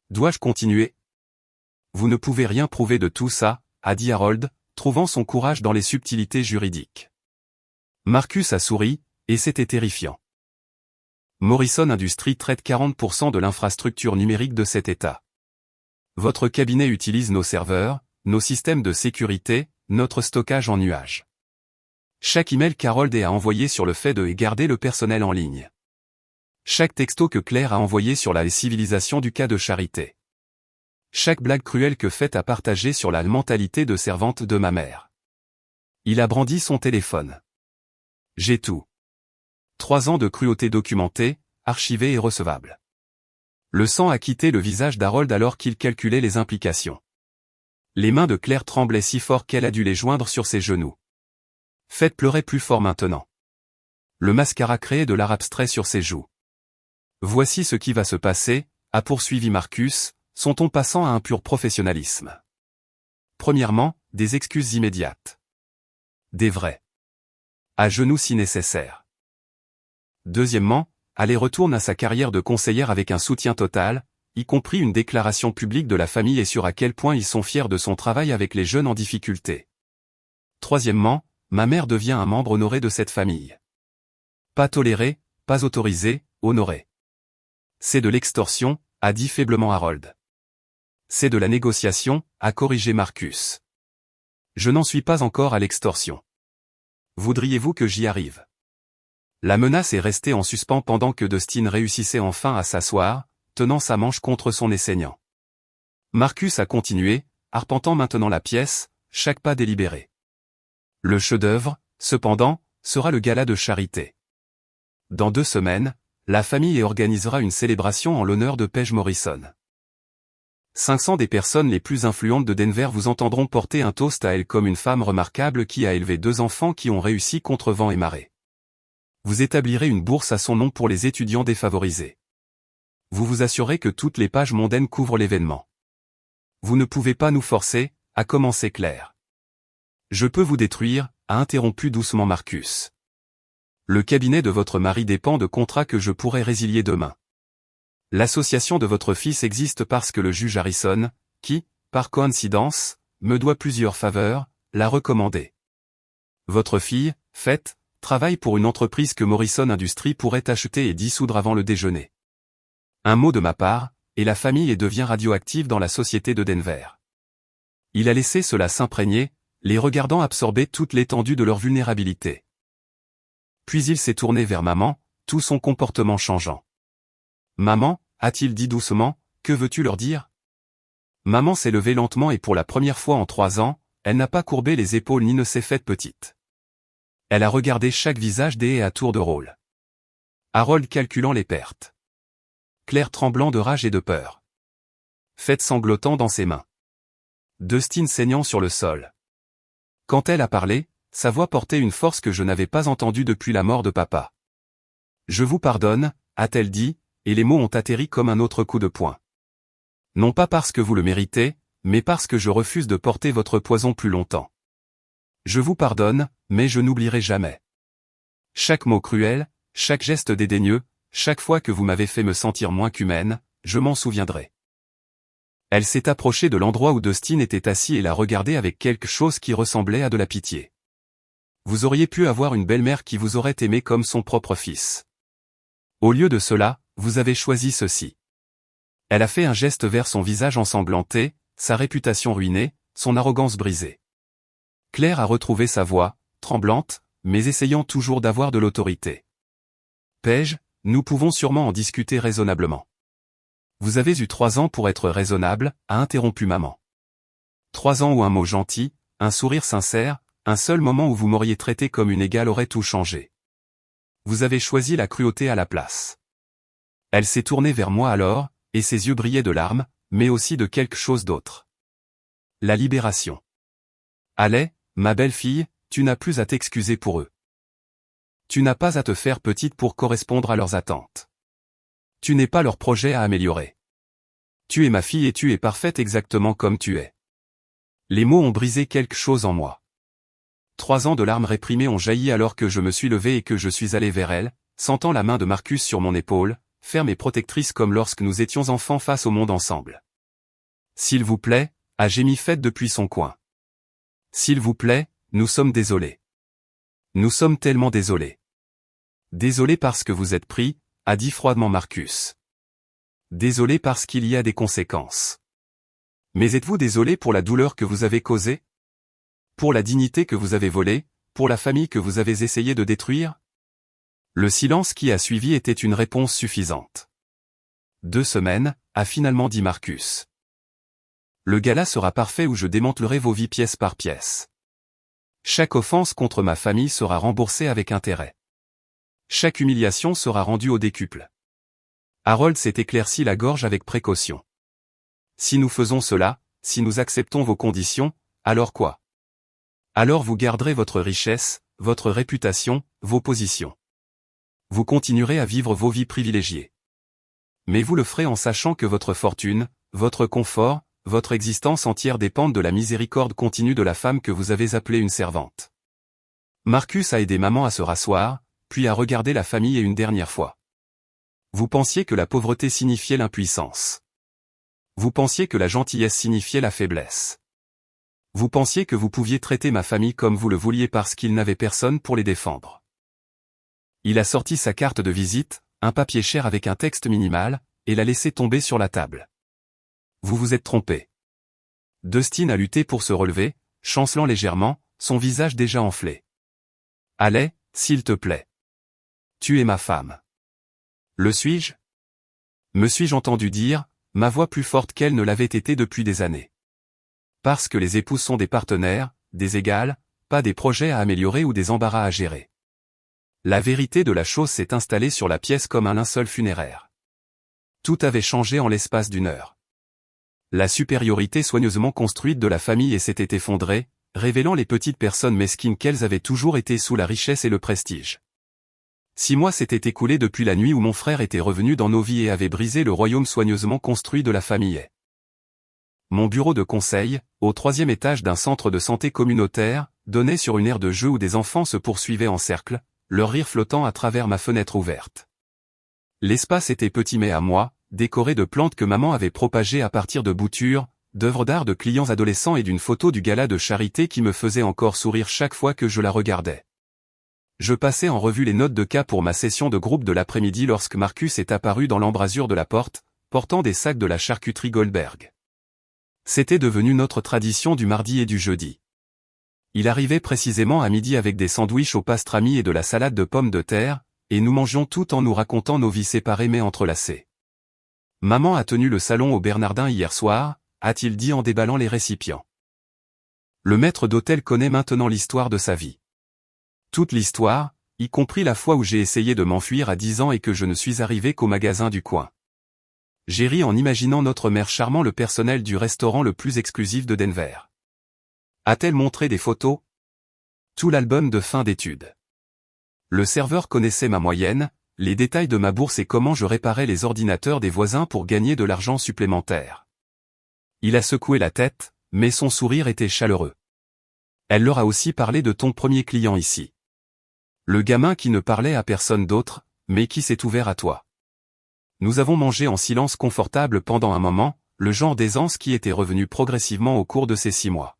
Dois-je continuer? Vous ne pouvez rien prouver de tout ça, a dit Harold, trouvant son courage dans les subtilités juridiques. Marcus a souri, et c'était terrifiant. Morrison Industries traite 40% de l'infrastructure numérique de cet État. Votre cabinet utilise nos serveurs, nos systèmes de sécurité, notre stockage en nuage. Chaque email qu'Harold a envoyé sur le fait de garder le personnel en ligne. Chaque texto que Claire a envoyé sur la civilisation du cas de Charité. Chaque blague cruelle que Fête a partagée sur la mentalité de servante de ma mère. Il a brandi son téléphone. J'ai tout. 3 ans de cruauté documentée, archivée et recevable. Le sang a quitté le visage d'Harold alors qu'il calculait les implications. Les mains de Claire tremblaient si fort qu'elle a dû les joindre sur ses genoux. Fête pleurait plus fort maintenant. Le mascara créait de l'art abstrait sur ses joues. Voici ce qui va se passer, a poursuivi Marcus, son ton passant à un pur professionnalisme. Premièrement, des excuses immédiates. Des vrais. À genoux si nécessaire. Deuxièmement, aller retourne à sa carrière de conseillère avec un soutien total, y compris une déclaration publique de la famille et sur à quel point ils sont fiers de son travail avec les jeunes en difficulté. Troisièmement, ma mère devient un membre honoré de cette famille. Pas toléré, pas autorisé, honoré. C'est de l'extorsion, a dit faiblement Harold. C'est de la négociation, a corrigé Marcus. Je n'en suis pas encore à l'extorsion. Voudriez-vous que j'y arrive? La menace est restée en suspens pendant que Dustin réussissait enfin à s'asseoir, tenant sa manche contre son nez saignant. Marcus a continué, arpentant maintenant la pièce, chaque pas délibéré. Le chef-d'œuvre, cependant, sera le gala de charité. Dans 2 semaines, la famille organisera une célébration en l'honneur de Paige Morrison. 500 des personnes les plus influentes de Denver vous entendront porter un toast à elle comme une femme remarquable qui a élevé 2 enfants qui ont réussi contre vent et marée. Vous établirez une bourse à son nom pour les étudiants défavorisés. Vous vous assurez que toutes les pages mondaines couvrent l'événement. Vous ne pouvez pas nous forcer, a commencé Claire. Je peux vous détruire, a interrompu doucement Marcus. Le cabinet de votre mari dépend de contrats que je pourrais résilier demain. L'association de votre fils existe parce que le juge Harrison, qui, par coïncidence, me doit plusieurs faveurs, l'a recommandé. Votre fille, Faith, travaille pour une entreprise que Morrison Industries pourrait acheter et dissoudre avant le déjeuner. Un mot de ma part, et la famille devient radioactive dans la société de Denver. Il a laissé cela s'imprégner, les regardant absorber toute l'étendue de leur vulnérabilité. Puis il s'est tourné vers maman, tout son comportement changeant. Maman, a-t-il dit doucement, que veux-tu leur dire? Maman s'est levée lentement et pour la première fois en 3 ans, elle n'a pas courbé les épaules ni ne s'est faite petite. Elle a regardé chaque visage des à tour de rôle. Harold calculant les pertes. Claire tremblant de rage et de peur. Faith sanglotant dans ses mains. Dustin saignant sur le sol. Quand elle a parlé, sa voix portait une force que je n'avais pas entendue depuis la mort de papa. Je vous pardonne, a-t-elle dit, et les mots ont atterri comme un autre coup de poing. Non pas parce que vous le méritez, mais parce que je refuse de porter votre poison plus longtemps. Je vous pardonne, mais je n'oublierai jamais. Chaque mot cruel, chaque geste dédaigneux, chaque fois que vous m'avez fait me sentir moins qu'humaine, je m'en souviendrai. Elle s'est approchée de l'endroit où Dustin était assis et l'a regardé avec quelque chose qui ressemblait à de la pitié. Vous auriez pu avoir une belle-mère qui vous aurait aimé comme son propre fils. Au lieu de cela, vous avez choisi ceci. Elle a fait un geste vers son visage ensanglanté, sa réputation ruinée, son arrogance brisée. Claire a retrouvé sa voix, tremblante, mais essayant toujours d'avoir de l'autorité. Paige, nous pouvons sûrement en discuter raisonnablement. Vous avez eu 3 ans pour être raisonnable, a interrompu maman. 3 ans où un mot gentil, un sourire sincère, un seul moment où vous m'auriez traité comme une égale aurait tout changé. Vous avez choisi la cruauté à la place. Elle s'est tournée vers moi alors, et ses yeux brillaient de larmes, mais aussi de quelque chose d'autre. La libération. Allez, ma belle-fille, tu n'as plus à t'excuser pour eux. Tu n'as pas à te faire petite pour correspondre à leurs attentes. Tu n'es pas leur projet à améliorer. Tu es ma fille et tu es parfaite exactement comme tu es. Les mots ont brisé quelque chose en moi. 3 ans de larmes réprimées ont jailli alors que je me suis levé et que je suis allé vers elle, sentant la main de Marcus sur mon épaule, ferme et protectrice comme lorsque nous étions enfants face au monde ensemble. S'il vous plaît, a gémi Faith depuis son coin. S'il vous plaît, nous sommes désolés. Nous sommes tellement désolés. Désolé parce que vous êtes pris, a dit froidement Marcus. Désolé parce qu'il y a des conséquences. Mais êtes-vous désolé pour la douleur que vous avez causée? Pour la dignité que vous avez volée, pour la famille que vous avez essayé de détruire? Le silence qui a suivi était une réponse suffisante. 2 semaines, a finalement dit Marcus. Le gala sera parfait où je démantellerai vos vies pièce par pièce. Chaque offense contre ma famille sera remboursée avec intérêt. Chaque humiliation sera rendue au décuple. Harold s'est éclairci la gorge avec précaution. Si nous faisons cela, si nous acceptons vos conditions, alors quoi? Alors vous garderez votre richesse, votre réputation, vos positions. Vous continuerez à vivre vos vies privilégiées. Mais vous le ferez en sachant que votre fortune, votre confort, votre existence entière dépendent de la miséricorde continue de la femme que vous avez appelée une servante. Marcus a aidé maman à se rasseoir, puis à regarder la famille une dernière fois. Vous pensiez que la pauvreté signifiait l'impuissance. Vous pensiez que la gentillesse signifiait la faiblesse. Vous pensiez que vous pouviez traiter ma famille comme vous le vouliez parce qu'il n'avait personne pour les défendre. Il a sorti sa carte de visite, un papier cher avec un texte minimal, et l'a laissé tomber sur la table. Vous vous êtes trompé. Dustin a lutté pour se relever, chancelant légèrement, son visage déjà enflé. Allez, s'il te plaît. Tu es ma femme. Le suis-je? Me suis-je entendu dire, ma voix plus forte qu'elle ne l'avait été depuis des années. Parce que les épouses sont des partenaires, des égales, pas des projets à améliorer ou des embarras à gérer. La vérité de la chose s'est installée sur la pièce comme un linceul funéraire. Tout avait changé en l'espace d'une heure. La supériorité soigneusement construite de la famille s'était effondrée, révélant les petites personnes mesquines qu'elles avaient toujours été sous la richesse et le prestige. 6 mois s'étaient écoulés depuis la nuit où mon frère était revenu dans nos vies et avait brisé le royaume soigneusement construit de la famille. Mon bureau de conseil, au 3e étage d'un centre de santé communautaire, donnait sur une aire de jeu où des enfants se poursuivaient en cercle, leur rire flottant à travers ma fenêtre ouverte. L'espace était petit mais à moi, décoré de plantes que maman avait propagées à partir de boutures, d'œuvres d'art de clients adolescents et d'une photo du gala de charité qui me faisait encore sourire chaque fois que je la regardais. Je passais en revue les notes de cas pour ma session de groupe de l'après-midi lorsque Marcus est apparu dans l'embrasure de la porte, portant des sacs de la charcuterie Goldberg. C'était devenu notre tradition du mardi et du jeudi. Il arrivait précisément à midi avec des sandwichs au pastrami et de la salade de pommes de terre, et nous mangions tout en nous racontant nos vies séparées mais entrelacées. Maman a tenu le salon au Bernardin hier soir, a-t-il dit en déballant les récipients. Le maître d'hôtel connaît maintenant l'histoire de sa vie. Toute l'histoire, y compris la fois où j'ai essayé de m'enfuir à 10 ans et que je ne suis arrivé qu'au magasin du coin. J'ai ri en imaginant notre mère charmant le personnel du restaurant le plus exclusif de Denver. A-t-elle montré des photos? Tout l'album de fin d'études. Le serveur connaissait ma moyenne, les détails de ma bourse et comment je réparais les ordinateurs des voisins pour gagner de l'argent supplémentaire. Il a secoué la tête, mais son sourire était chaleureux. Elle leur a aussi parlé de ton premier client ici. Le gamin qui ne parlait à personne d'autre, mais qui s'est ouvert à toi. Nous avons mangé en silence confortable pendant un moment, le genre d'aisance qui était revenu progressivement au cours de ces 6 mois.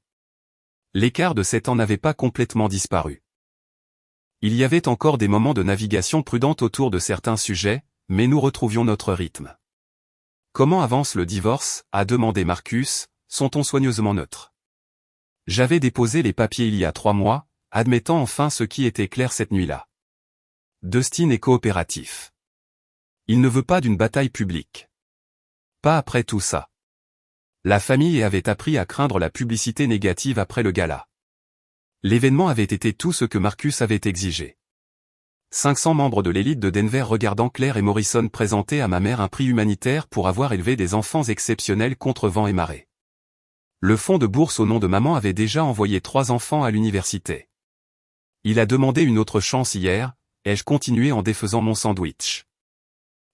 L'écart de 7 ans n'avait pas complètement disparu. Il y avait encore des moments de navigation prudente autour de certains sujets, mais nous retrouvions notre rythme. Comment avance le divorce? A demandé Marcus, son ton soigneusement neutre. J'avais déposé les papiers il y a 3 mois, admettant enfin ce qui était clair cette nuit-là. Dustin est coopératif. Il ne veut pas d'une bataille publique. Pas après tout ça. La famille avait appris à craindre la publicité négative après le gala. L'événement avait été tout ce que Marcus avait exigé. 500 membres de l'élite de Denver regardant Claire et Morrison présenter à ma mère un prix humanitaire pour avoir élevé des enfants exceptionnels contre vent et marée. Le fonds de bourse au nom de maman avait déjà envoyé 3 enfants à l'université. Il a demandé une autre chance hier, ai-je continué en défaisant mon sandwich.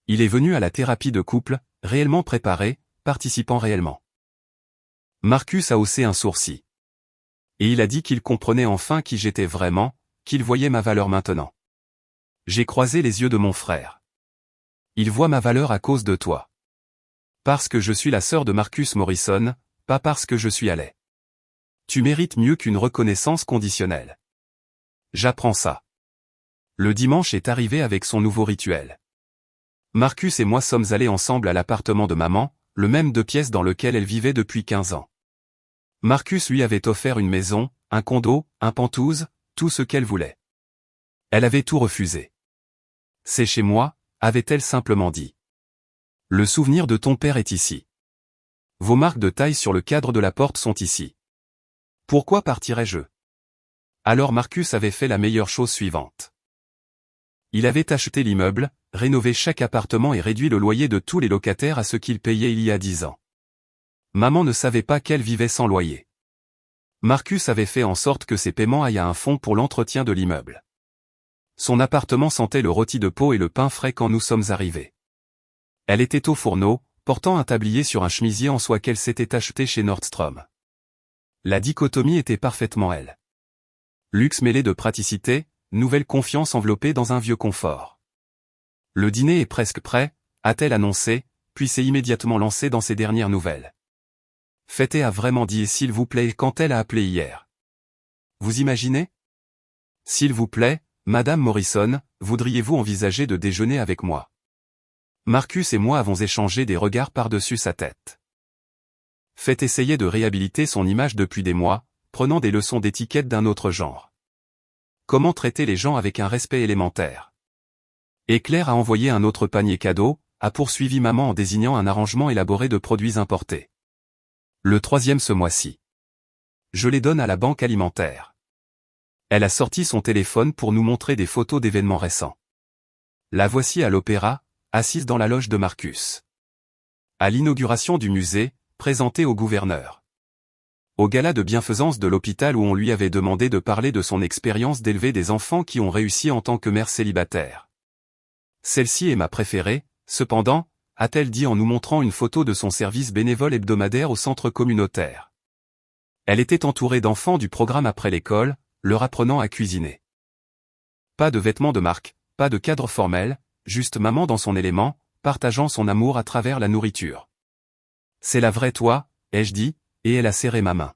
Il est venu à la thérapie de couple, réellement préparé, participant réellement. Marcus a haussé un sourcil. Et il a dit qu'il comprenait enfin qui j'étais vraiment, qu'il voyait ma valeur maintenant. J'ai croisé les yeux de mon frère. Il voit ma valeur à cause de toi. Parce que je suis la sœur de Marcus Morrison, pas parce que je suis allé. Tu mérites mieux qu'une reconnaissance conditionnelle. J'apprends ça. Le dimanche est arrivé avec son nouveau rituel. Marcus et moi sommes allés ensemble à l'appartement de maman, le même 2 pièces dans lequel elle vivait depuis 15 ans. Marcus lui avait offert une maison, un condo, un Penthouse, tout ce qu'elle voulait. Elle avait tout refusé. C'est chez moi, avait-elle simplement dit. Le souvenir de ton père est ici. Vos marques de taille sur le cadre de la porte sont ici. Pourquoi partirais-je? Alors Marcus avait fait la meilleure chose suivante. Il avait acheté l'immeuble, rénové chaque appartement et réduit le loyer de tous les locataires à ce qu'il payait il y a 10 ans. Maman ne savait pas qu'elle vivait sans loyer. Marcus avait fait en sorte que ses paiements aillent à un fonds pour l'entretien de l'immeuble. Son appartement sentait le rôti de peau et le pain frais quand nous sommes arrivés. Elle était au fourneau, portant un tablier sur un chemisier en soie qu'elle s'était acheté chez Nordstrom. La dichotomie était parfaitement elle. Luxe mêlé de praticité, nouvelle confiance enveloppée dans un vieux confort. Le dîner est presque prêt, a-t-elle annoncé, puis s'est immédiatement lancée dans ses dernières nouvelles. Fêté a vraiment dit s'il vous plaît quand elle a appelé hier. Vous imaginez? S'il vous plaît, Madame Morrison, voudriez-vous envisager de déjeuner avec moi? Marcus et moi avons échangé des regards par-dessus sa tête. Fête essayait de réhabiliter son image depuis des mois, prenant des leçons d'étiquette d'un autre genre. Comment traiter les gens avec un respect élémentaire? Et Claire a envoyé un autre panier cadeau, a poursuivi maman en désignant un arrangement élaboré de produits importés. Le troisième ce mois-ci. Je les donne à la banque alimentaire. Elle a sorti son téléphone pour nous montrer des photos d'événements récents. La voici à l'opéra, assise dans la loge de Marcus. À l'inauguration du musée, présentée au gouverneur. Au gala de bienfaisance de l'hôpital où on lui avait demandé de parler de son expérience d'élever des enfants qui ont réussi en tant que mère célibataire. Celle-ci est ma préférée, cependant, a-t-elle dit en nous montrant une photo de son service bénévole hebdomadaire au centre communautaire. Elle était entourée d'enfants du programme après l'école, leur apprenant à cuisiner. Pas de vêtements de marque, pas de cadre formel, juste maman dans son élément, partageant son amour à travers la nourriture. C'est la vraie toi, ai-je dit, et elle a serré ma main.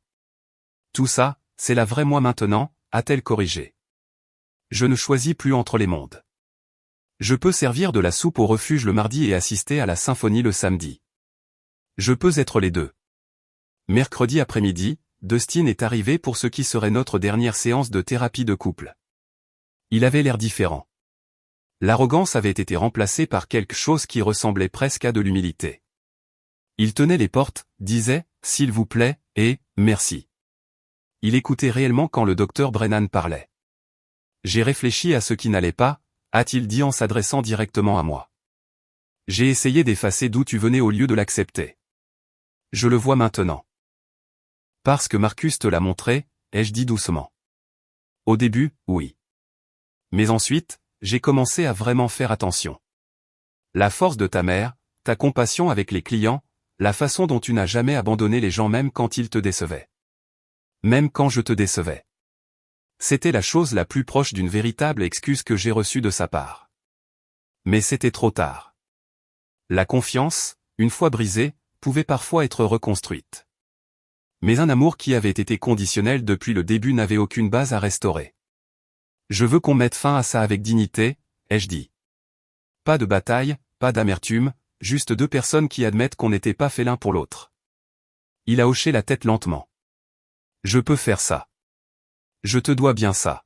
Tout ça, c'est la vraie moi maintenant, a-t-elle corrigé. Je ne choisis plus entre les mondes. Je peux servir de la soupe au refuge le mardi et assister à la symphonie le samedi. Je peux être les deux. Mercredi après-midi, Dustin est arrivé pour ce qui serait notre dernière séance de thérapie de couple. Il avait l'air différent. L'arrogance avait été remplacée par quelque chose qui ressemblait presque à de l'humilité. Il tenait les portes, disait « s'il vous plaît » et « merci ». Il écoutait réellement quand le docteur Brennan parlait. J'ai réfléchi à ce qui n'allait pas, a-t-il dit en s'adressant directement à moi. J'ai essayé d'effacer d'où tu venais au lieu de l'accepter. Je le vois maintenant. Parce que Marcus te l'a montré, ai-je dit doucement. Au début, oui. Mais ensuite, j'ai commencé à vraiment faire attention. La force de ta mère, ta compassion avec les clients, la façon dont tu n'as jamais abandonné les gens même quand ils te décevaient. Même quand je te décevais. C'était la chose la plus proche d'une véritable excuse que j'ai reçue de sa part. Mais c'était trop tard. La confiance, une fois brisée, pouvait parfois être reconstruite. Mais un amour qui avait été conditionnel depuis le début n'avait aucune base à restaurer. Je veux qu'on mette fin à ça avec dignité, ai-je dit. Pas de bataille, pas d'amertume, juste deux personnes qui admettent qu'on n'était pas fait l'un pour l'autre. Il a hoché la tête lentement. Je peux faire ça. Je te dois bien ça.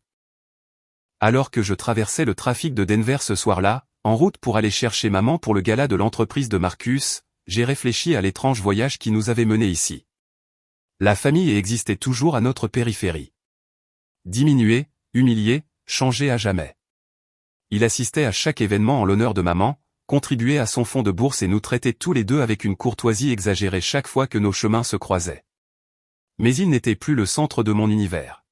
Alors que je traversais le trafic de Denver ce soir-là, en route pour aller chercher maman pour le gala de l'entreprise de Marcus, j'ai réfléchi à l'étrange voyage qui nous avait menés ici. La famille existait toujours à notre périphérie. Diminuée, humiliée, changée à jamais. Il assistait à chaque événement en l'honneur de maman, contribuait à son fonds de bourse et nous traitait tous les deux avec une courtoisie exagérée chaque fois que nos chemins se croisaient. Mais il n'était plus le centre de mon univers.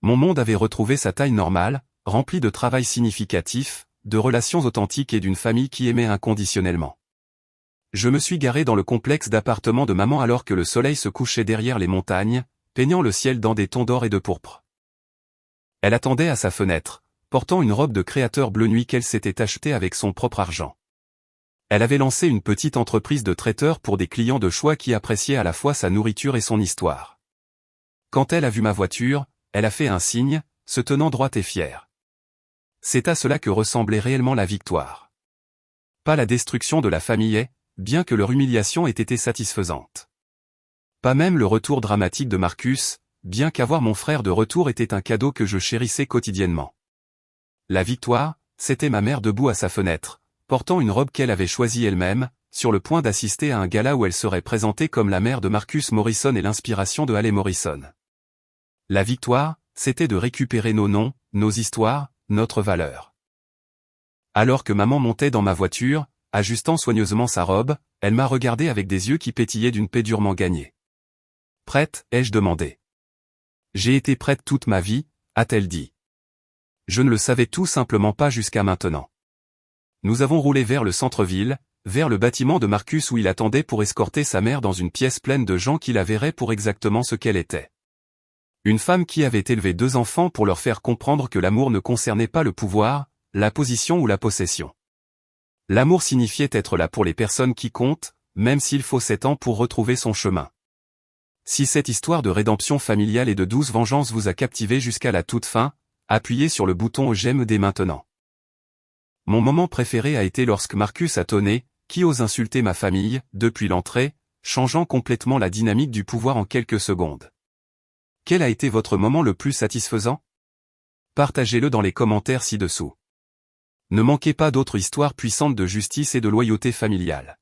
Mon monde avait retrouvé sa taille normale, rempli de travail significatif, de relations authentiques et d'une famille qui aimait inconditionnellement. Je me suis garé dans le complexe d'appartements de maman alors que le soleil se couchait derrière les montagnes, peignant le ciel dans des tons d'or et de pourpre. Elle attendait à sa fenêtre, portant une robe de créateur bleu nuit qu'elle s'était achetée avec son propre argent. Elle avait lancé une petite entreprise de traiteur pour des clients de choix qui appréciaient à la fois sa nourriture et son histoire. Quand elle a vu ma voiture, elle a fait un signe, se tenant droite et fière. C'est à cela que ressemblait réellement la victoire. Pas la destruction de la famille, bien que leur humiliation ait été satisfaisante. Pas même le retour dramatique de Marcus, bien qu'avoir mon frère de retour était un cadeau que je chérissais quotidiennement. La victoire, c'était ma mère debout à sa fenêtre, portant une robe qu'elle avait choisie elle-même, sur le point d'assister à un gala où elle serait présentée comme la mère de Marcus Morrison et l'inspiration de Halle Morrison. La victoire, c'était de récupérer nos noms, nos histoires, notre valeur. Alors que maman montait dans ma voiture, ajustant soigneusement sa robe, elle m'a regardé avec des yeux qui pétillaient d'une paix durement gagnée. « Prête ?» ai-je demandé. « J'ai été prête toute ma vie », a-t-elle dit. Je ne le savais tout simplement pas jusqu'à maintenant. Nous avons roulé vers le centre-ville, vers le bâtiment de Marcus où il attendait pour escorter sa mère dans une pièce pleine de gens qui la verraient pour exactement ce qu'elle était. Une femme qui avait élevé 2 enfants pour leur faire comprendre que l'amour ne concernait pas le pouvoir, la position ou la possession. L'amour signifiait être là pour les personnes qui comptent, même s'il faut 7 ans pour retrouver son chemin. Si cette histoire de rédemption familiale et de douce vengeance vous a captivé jusqu'à la toute fin, appuyez sur le bouton j'aime dès maintenant. Mon moment préféré a été lorsque Marcus a tonné, qui ose insulter ma famille, depuis l'entrée, changeant complètement la dynamique du pouvoir en quelques secondes. Quel a été votre moment le plus satisfaisant? Partagez-le dans les commentaires ci-dessous. Ne manquez pas d'autres histoires puissantes de justice et de loyauté familiale.